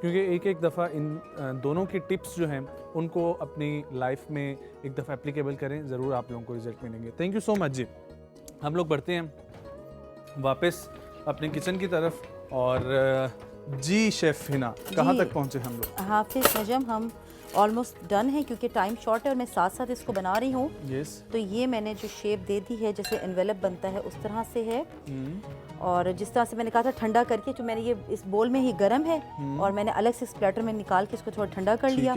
کیونکہ ایک دفعہ ان دونوں کی ٹپس جو ہیں ان کو اپنی لائف میں ایک دفعہ اپلیکیبل کریں, ضرور آپ لوگوں کو رزلٹ ملیں گے. تھینک یو سو مچ جی. ہم لوگ بڑھتے ہیں واپس اپنے کچن کی طرف. اور جی شیف ہنا, کہاں تک پہنچے ہم لوگ؟ حافظ نجم, ہم آلموسٹ ڈن ہے کیونکہ ٹائم شارٹ ہے اور میں ساتھ ساتھ اس کو بنا رہی ہوں. تو یہ میں نے جو شیپ دے دی ہے جیسے انویلپ بنتا ہے اس طرح سے ہے, اور جس طرح سے میں نے کہا تھا ٹھنڈا کر کے, جو میں نے یہ اس بول میں ہی گرم ہے اور میں نے الگ سے اسپلیٹر میں نکال کے اس کو تھوڑا ٹھنڈا کر لیا.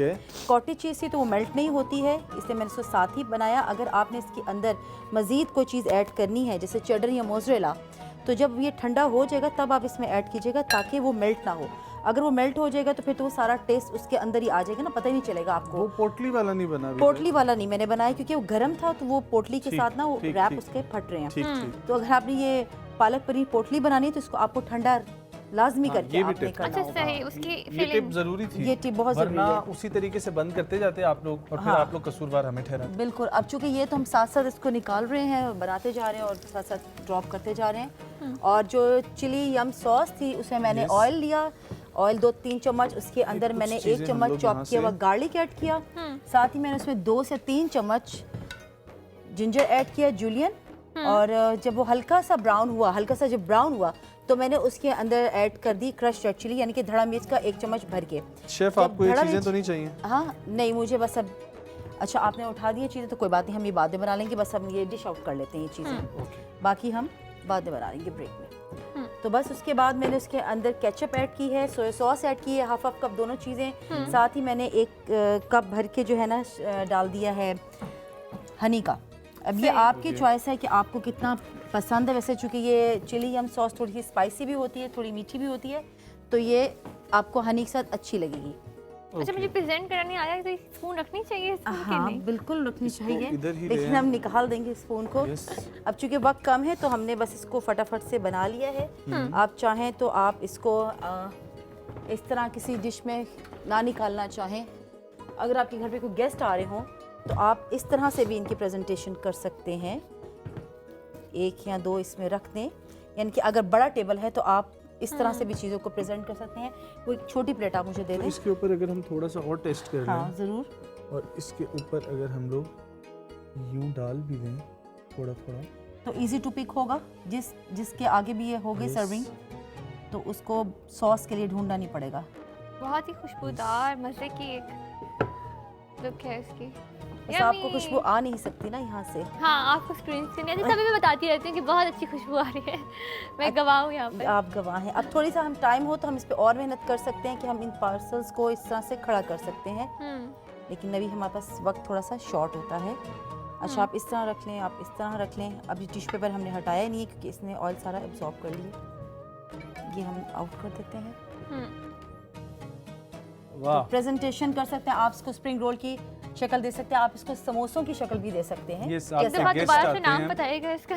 کاٹیج چیز تھی تو وہ میلٹ نہیں ہوتی ہے, اس لیے میں نے اس کو ساتھ ہی بنایا. اگر آپ نے اس کے اندر مزید کوئی چیز ایڈ کرنی ہے جیسے چیڈر یا موزریلا, تو جب یہ ٹھنڈا ہو جائے گا تب آپ اس میں ایڈ کیجیے گا تاکہ وہ میلٹ نہ ہو. اگر وہ میلٹ ہو جائے گا تو پھر تو وہ سارا ٹیسٹ اس کے اندر ہی آ جائے گا نا, پتہ ہی نہیں چلے گا آپ کو. وہ پوٹلی والا نہیں بنا, پوٹلی والا نہیں میں نے بنایا کیونکہ وہ گرم تھا, تو وہ پوٹلی کے ساتھ نا وہ ریپ اس کے پھٹ رہے ہیں. تو اگر آپ نے یہ پالک پنیر پوٹلی بنانی ہے تو اس کو آپ کو ٹھنڈا لازمی کر کے آپ نے کرنا ہوگا. یہ ٹپ ضروری تھی, یہ ٹپ بہت ضروری ہے, ورنہ اسی طریقے سے بند کرتے جاتے آپ لوگ اور پھر آپ لوگ قصوروار ہمیں ٹھہراتے. بالکل. اب چونکہ یہ تو ہم ساتھ ساتھ اس کو نکال رہے ہیں, بناتے جا رہے ہیں اور ساتھ ساتھ ڈراپ کرتے جا رہے ہیں. اور جو چلی یم سوس تھی اس میں نے آئل لیا, آئل 2-3 چمچ, اس کے اندر میں نے 1 چمچ چاپ کیا ہوا گارلک ایڈ کیا, ساتھ ہی میں نے اس میں 2 سے 3 چمچ جنجر ایڈ کیا جولین. اور جب وہ ہلکا سا براؤن ہوا تو میں نے اس کے اندر ایڈ کر دی کرش ریڈ چلی, یعنی کہ دھڑا مرچ کا 1 چمچ بھر کے. شیف آپ کو یہ چیزیں تو نہیں چاہیے؟ ہاں نہیں, مجھے بس اب اچھا آپ نے اٹھا دی چیزیں تو کوئی بات نہیں, ہم یہ بعد میں بنا لیں گے. بس ہم یہ ڈش آؤٹ کر لیتے ہیں یہ چیزیں, باقی ہم بعد میں بنا لیں گے بریک میں. تو بس اس کے بعد میں نے اس کے اندر کیچپ ایڈ کی ہے, سویا ساس ایڈ کی ہے, ہاف کپ دونوں چیزیں. ساتھ ہی میں نے 1 کپ بھر کے جو ہے نا ڈال دیا ہے ہنی کا. اب یہ آپ کی چوائس ہے کہ آپ کو کتنا پسند ہے. ویسے چونکہ یہ چلی یم ساس تھوڑی سی اسپائسی بھی ہوتی ہے, تھوڑی میٹھی بھی ہوتی ہے, تو یہ آپ کو ہنی کے ساتھ اچھی لگے گی. اچھا مجھے پریزنٹ کرنا نہیں آیا تو اسپون رکھنی چاہیے؟ ہاں بالکل رکھنی چاہیے, لیکن ہم نکال دیں گے اسپون کو. اب چونکہ وقت کم ہے تو ہم نے بس اس کو فٹافٹ سے بنا لیا ہے. آپ چاہیں تو آپ اس کو اس طرح کسی ڈش میں نہ نکالنا چاہیں, اگر آپ کے گھر پہ کوئی گیسٹ آ رہے ہوں تو آپ اس طرح سے بھی ان کی پریزنٹیشن کر سکتے ہیں. 1 یا 2 اس میں رکھ دیں, یعنی کہ اگر بڑا ٹیبل ہے تو آپ اس طرح سے بھی چیزوں کو پریزنٹ کر سکتے ہیں. وہ ایک چھوٹی پلیٹ آپ مجھے دے دیں. اس کے اوپر اگر ہم تھوڑا سا اور ٹیسٹ کر لیں. ہاں ضرور. اور اس کے اوپر اگر ہم لوگ یوں ڈال بھی دیں تھوڑا تھوڑا تو ایزی ٹو پک ہوگا. جس کے آگے بھی یہ ہوگی سرونگ تو اس کو ساس کے لیے ڈھونڈنا نہیں پڑے گا. بہت ہی خوشبودار مزے کی ایک لک ہے اس کی. بس آپ کو خوشبو آ نہیں سکتی نا یہاں سے. ہاں آپ کو اسکرین سے نہیں آتی, تبھی میں بتاتی رہتی ہوں کہ بہت اچھی خوشبو آ رہی ہے. میں گواہ ہوں یہاں پہ. آپ گواہ ہیں. اب تھوڑی سا ہم ٹائم ہو تو ہم اس پہ اور محنت کر سکتے ہیں کہ ہم ان پارسلز کو اس طرح سے کھڑا کر سکتے ہیں, لیکن ابھی ہمارے پاس وقت تھوڑا سا شارٹ ہوتا ہے. اچھا آپ اس طرح رکھ لیں, آپ اس طرح رکھ لیں. اب یہ ٹیشو پیپر ہم نے ہٹایا نہیں ہے کیونکہ اس نے آئل سارا ایبزارب کر لیا. یہ ہم آؤٹ کر دیتے ہیں. پریزنٹیشن کر سکتے ہیں آپ اس کو اسپرنگ رول کی شکل دے سکتے ہیں, آپ اس کو سموسوں کی شکل بھی دے سکتے ہیں. دوبارہ سے نام بتائیے گا اس کا.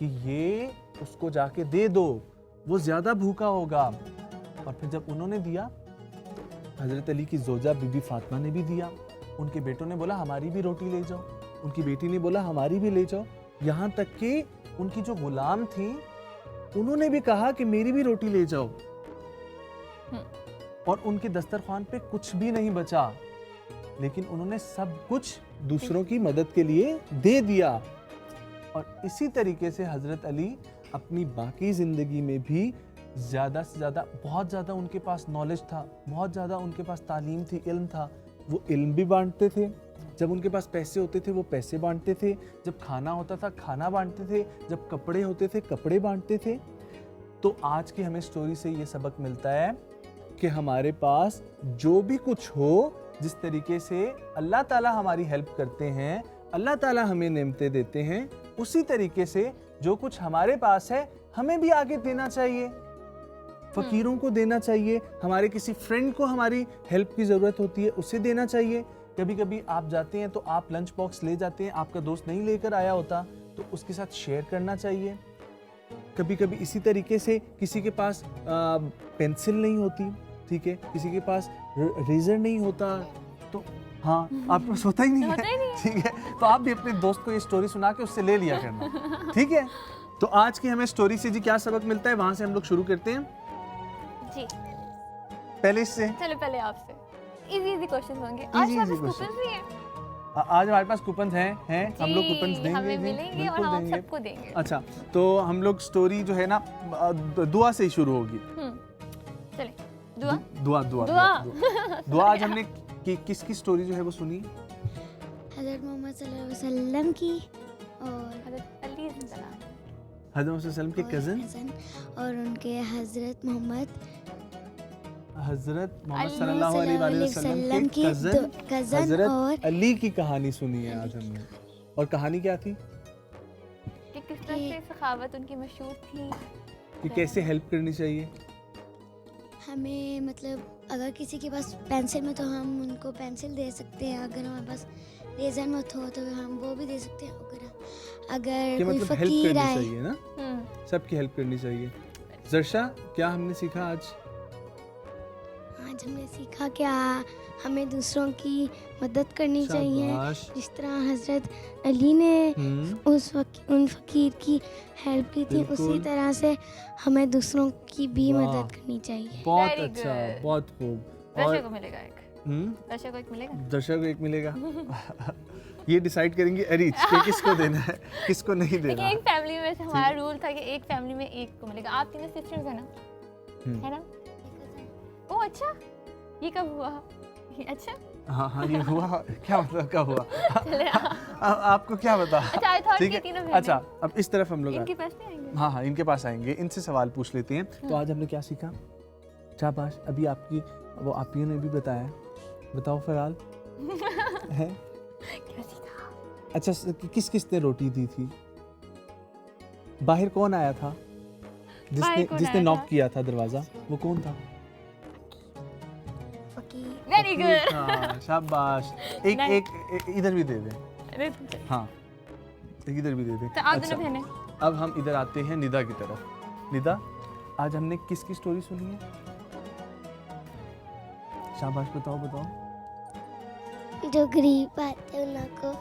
کہ یہ اس کو جا کے دے دو, وہ زیادہ بھوکا ہوگا. اور پھر جب انہوں نے دیا, حضرت علی کی زوجہ بی بی فاطمہ نے بھی دیا. ان کے بیٹوں نے بولا ہماری بھی روٹی لے جاؤ, ان کی بیٹی نے بولا ہماری بھی لے جاؤ. یہاں تک کہ ان کی جو غلام تھی انہوں نے بھی کہا کہ میری بھی روٹی لے جاؤ. اور ان کے دسترخوان پہ کچھ بھی نہیں بچا, لیکن انہوں نے سب کچھ دوسروں کی مدد کے لیے دے دیا. اور اسی طریقے سے حضرت علی اپنی باقی زندگی میں بھی زیادہ سے زیادہ, بہت زیادہ ان کے پاس نالج تھا, بہت زیادہ ان کے پاس تعلیم تھی, علم تھا, وہ علم بھی بانٹتے تھے. جب ان کے پاس پیسے ہوتے تھے وہ پیسے بانٹتے تھے, جب کھانا ہوتا تھا کھانا بانٹتے تھے, جب کپڑے ہوتے تھے کپڑے بانٹتے تھے. تو آج کی ہمیں سٹوری سے یہ سبق ملتا ہے کہ ہمارے پاس جو بھی کچھ ہو, جس طریقے سے اللہ تعالیٰ ہماری ہیلپ کرتے ہیں, اللہ تعالیٰ ہمیں نعمتیں دیتے ہیں, اسی طریقے سے جو کچھ ہمارے پاس ہے ہمیں بھی آگے دینا چاہیے, فقیروں کو دینا چاہیے. ہمارے کسی فرینڈ کو ہماری ہیلپ کی ضرورت ہوتی ہے, اسے دینا چاہیے. کبھی کبھی آپ جاتے ہیں تو آپ لنچ باکس لے جاتے ہیں, آپ کا دوست نہیں لے کر آیا ہوتا تو اس کے ساتھ شیئر کرنا چاہیے. کبھی کبھی اسی طریقے سے کسی کے پاس پینسل نہیں ہوتی, ٹھیک ہے, کسی کے پاس ریزر نہیں ہوتا, تو ہاں آپ کو ہوتا ہی نہیں ہے, ٹھیک ہے, تو آپ بھی اپنے دوست کو یہ سٹوری سنا کے اس سے لے لیا کرنا, ٹھیک ہے. تو آج کی ہمیں سٹوری سے جی کیا سبق ملتا ہے, وہاں سے ہم لوگ شروع کرتے ہیں. جی پہلے اس سے, چلو پہلے آپ سے ایزی کوشچنز ہوں گے. آج ہمارے پاس کوپنز بھی ہیں, آج ہمارے پاس کوپنز ہیں, ہم لوگ کوپنز دیں گے, ہمیں ملیں گے اور ہم سب کو دیں گے. اچھا, تو ہم لوگ سٹوری جو ہے نا دعا سے ہی شروع ہوگی. چلیں دعا دعا دعا دعا دعا. آج ہم نے کس کی سٹوری جو ہے وہ سنی, حضرت محمد صلی اللہ علیہ وسلم کی اور حضرت علی السلام, حضرت محمد صلی اللہ علیہ وسلم کے کزن اور ان کے حضرت محمد صلی اللہ علیہ وسلم کے کزن حضرت علی کی کہانی سنی ہے آج ہم نے. اور کہانی کیا تھی کہ کس طرح سے سخاوت ان کی مشہور تھی, کہ کیسے ہیلپ کرنی چاہیے. ہمیں مطلب اگر کسی کے پاس پینسل میں تو ہم ان کو پینسل دے سکتے ہیں, اگر ہمارے پاس ریزر مت ہو تو ہم وہ بھی دے سکتے ہیں. اگر کوئی فقیر آئے نا, سب کی ہیلپ کرنی چاہیے. زرشا, کیا ہم نے سیکھا آج ہم نے سیکھا کہ ہمیں دوسروں کی مدد کرنی چاہیے, جس طرح حضرت علی نے ان فقیر کی ہیلپ کی تھی, اسی طرح سے ہمیں دوسروں کی بھی مدد کرنی چاہیے. بہت اچھا, بہت خوب. درشا کو ملے گا ایک, درشا کو ایک ملے گا, درشا کو ایک ملے گا. یہ ڈیسائیڈ کریں گے اریج کہ کس کو دینا ہے کس کو نہیں دینا. ایک فیملی میں سے ہمارا رول تھا کہ ایک فیملی میں ایک کو ملے گا. آپ تینوں سسٹرز ہیں نا, ہے نا؟ اوہ اچھا, یہ کب ہوا؟ اچھا ہاں یہ ہوا, کیا مطلب کب ہوا, آپ کو کیا پتا. اچھا, اب اس طرف ہم لوگ ان کے پاس نہیں آئیں گے. ہاں ان کے پاس آئیں گے, ان سے سوال پوچھ لیتے ہیں. تو آج ہم نے کیا سیکھا, شاباش. ابھی آپ کی وہ آپیوں نے بھی بتایا, بتاؤ فرال کیا سیکھا. اچھا, کس نے روٹی دی تھی, باہر کون آیا تھا, جس نے ناک کیا تھا دروازہ, وہ کون تھا؟ ویری گڈ, شاباش. ایک ادھر بھی دے دیں, ہاں ادھر بھی دے دیں. اب ہم ادھر آتے ہیں ندا کی طرف. ندا, آج ہم نے کس کی سٹوری سنی ہے, شاباش بتاؤ. جو غریب آتے ہیں ان کو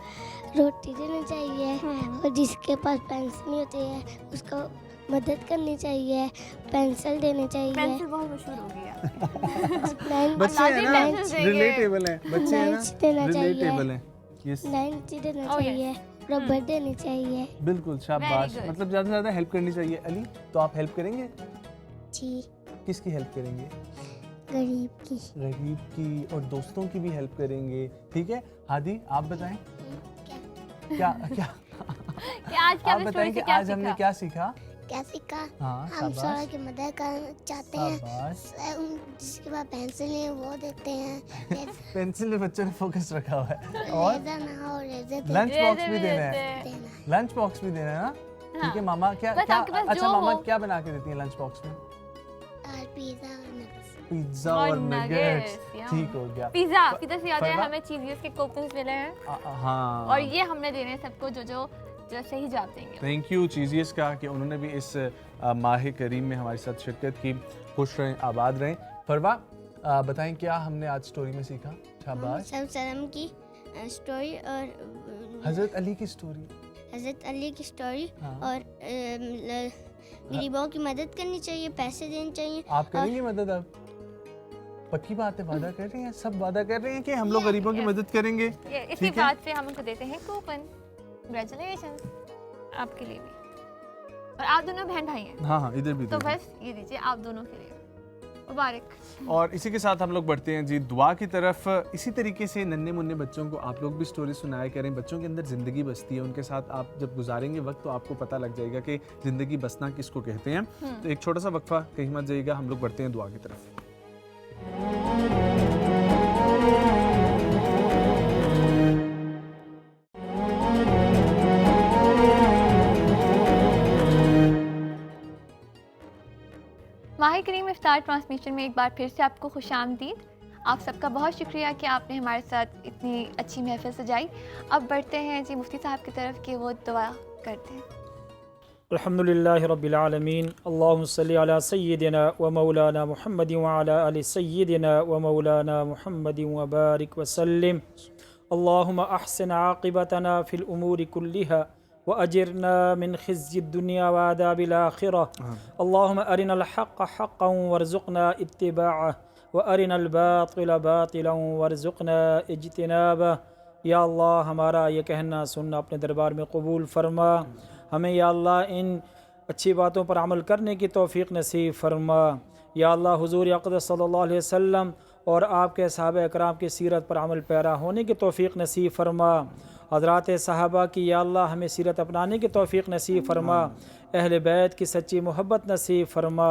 روٹی دینا چاہیے, اور جس کے پاس پینسل نہیں ہوتی ہے اس کو مدد کرنی چاہیے, پینسل دینے چاہیے. پینسل بہت مشہور ہو گیا. بچے ہیں نا, ریلیٹیبل ہیں, بچے ہیں نا, ریلیٹیبل ہیں. لنچ دینا چاہیے, ربر دینی چاہیے. بالکل, شاباش. مطلب زیادہ سے زیادہ ہیلپ کرنی چاہیے. علی, تو آپ ہیلپ کریں گے؟ جی. کس کی ہیلپ کریں گے؟ غریب کی, اور دوستوں کی بھی ہیلپ کریں گے, ٹھیک ہے. ہادی, آپ بتائیں کیا آپ بتائیں کہ آج ہم نے کیا سیکھا. ہم سارا کی مدد کرنا چاہتے ہیں, جس کے پاس پینسل نہیں وہ دیتے ہیں. پینسل میں بچوں نے فوکس رکھا ہوا ہے. اور لنچ باکس بھی دینا ہے, لنچ باکس بھی دینا ہے نا, ٹھیک ہے. ماما کیا, اچھا ماما کیا بنا کے دیتی ہیں لنچ باکس میں؟ پیزا اور نگیٹس. ٹھیک ہو گیا. پیزا سے یاد ہے ہمیں چیزیز کے کوپنز ملے ہیں, ہاں, اور یہ ہم نے دینے سب کو جو جو صحیح جواب دیں گے. تھینک یو چیزیس کا کہ انہوں نے بھی اس ماہ کریم میں ہمارے ساتھ شرکت کی. خوش رہیں، آباد رہیں. فروا بتائیں کیا ہم نے آج سٹوری میں سیکھا؟ شاباش. سلم کی سٹوری اور حضرت علی کی سٹوری. حضرت علی کی سٹوری اور غریبوں کی مدد کرنی چاہیے، پیسے دینے چاہیے. آپ کریں گے مدد؟ اب پکی بات ہے، وعدہ کر رہے ہیں، سب وعدہ کر رہے ہیں کہ ہم لوگ غریبوں کی مدد کریں گے. اسی بات سے ہم ان کو دیتے ہیں کوپن. کنگریچولیشنز آپ کے لیے بھی. اور آپ دونوں بہن بھائی ہیں. ہاں ہاں ادھر بھی. تو بس یہ دیجیے آپ دونوں کے لیے مبارک. اور اسی کے ساتھ ہم لوگ بڑھتے ہیں جی دعا کی طرف. اسی طریقے سے ننھے منھے بچوں کو آپ لوگ بھی سٹوری سنایا کریں. بچوں کے اندر زندگی بستی ہے، ان کے ساتھ آپ جب گزاریں گے وقت تو آپ کو پتہ لگ جائے گا کہ زندگی بسنا کس کو کہتے ہیں. تو ایک چھوٹا سا وقفہ کہیں مت جائیے گا، ہم لوگ بڑھتے ہیں دعا کی طرف. ماہ کریم افطار ٹرانسمیشن میں ایک بار پھر سے آپ کو خوش آمدید. آپ سب کا بہت شکریہ کہ آپ نے ہمارے ساتھ اتنی اچھی محفل سجائی. اب بڑھتے ہیں جی مفتی صاحب کی طرف کہ وہ دعا کرتے ہیں. الحمدللہ رب العالمین. اللہم صلی علی سیدنا و مولانا محمد وعلی آل سیدنا و مولانا محمد وبارک وسلم. اللہم احسن عاقبتنا فی الامور کلہا وأجرنا من خزي الدنيا وعذاب الآخرة. اللهم أرنا الحق حقا وارزقنا اتباعه وأرنا الباطل باطلا وارزقنا اجتنابه. یا اللہ ہمارا یہ کہنا سننا اپنے دربار میں قبول فرما. ہمیں یا اللہ ان اچھی باتوں پر عمل کرنے کی توفیق نصیب فرما. یا اللہ حضور اقدس صلی اللہ علیہ وسلم اور آپ کے صحابہ اکرام کی سیرت پر عمل پیرا ہونے کی توفیق نصیب فرما. حضرات صحابہ کی یا اللہ ہمیں سیرت اپنانے کی توفیق نصیب فرما. اہل بیت کی سچی محبت نصیب فرما.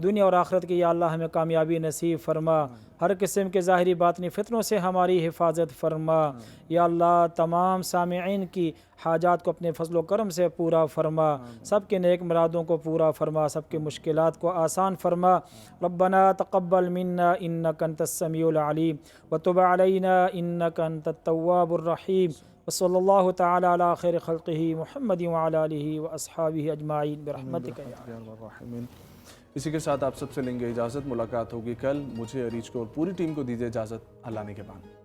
دنیا اور آخرت کی یا اللہ ہمیں کامیابی نصیب فرما. ہر قسم کے ظاہری باطنی فتنوں سے ہماری حفاظت فرما. یا اللہ تمام سامعین کی حاجات کو اپنے فضل و کرم سے پورا فرما. سب کے نیک مرادوں کو پورا فرما، سب کے مشکلات کو آسان فرما. ربنا تقبل منا انک انت السمیع العلیم وتب علینا انک انت التواب الرحیم. وصلی اللہ تعالی علی خیر خلقہ محمد وعلی آلہ واصحابہ اجمعین برحمتک یا الراحمین. اسی کے ساتھ آپ سب سے لیں گے اجازت. ملاقات ہوگی کل. مجھے، عریج کو اور پوری ٹیم کو دیجیے اجازت. اللہ نے کے بعد.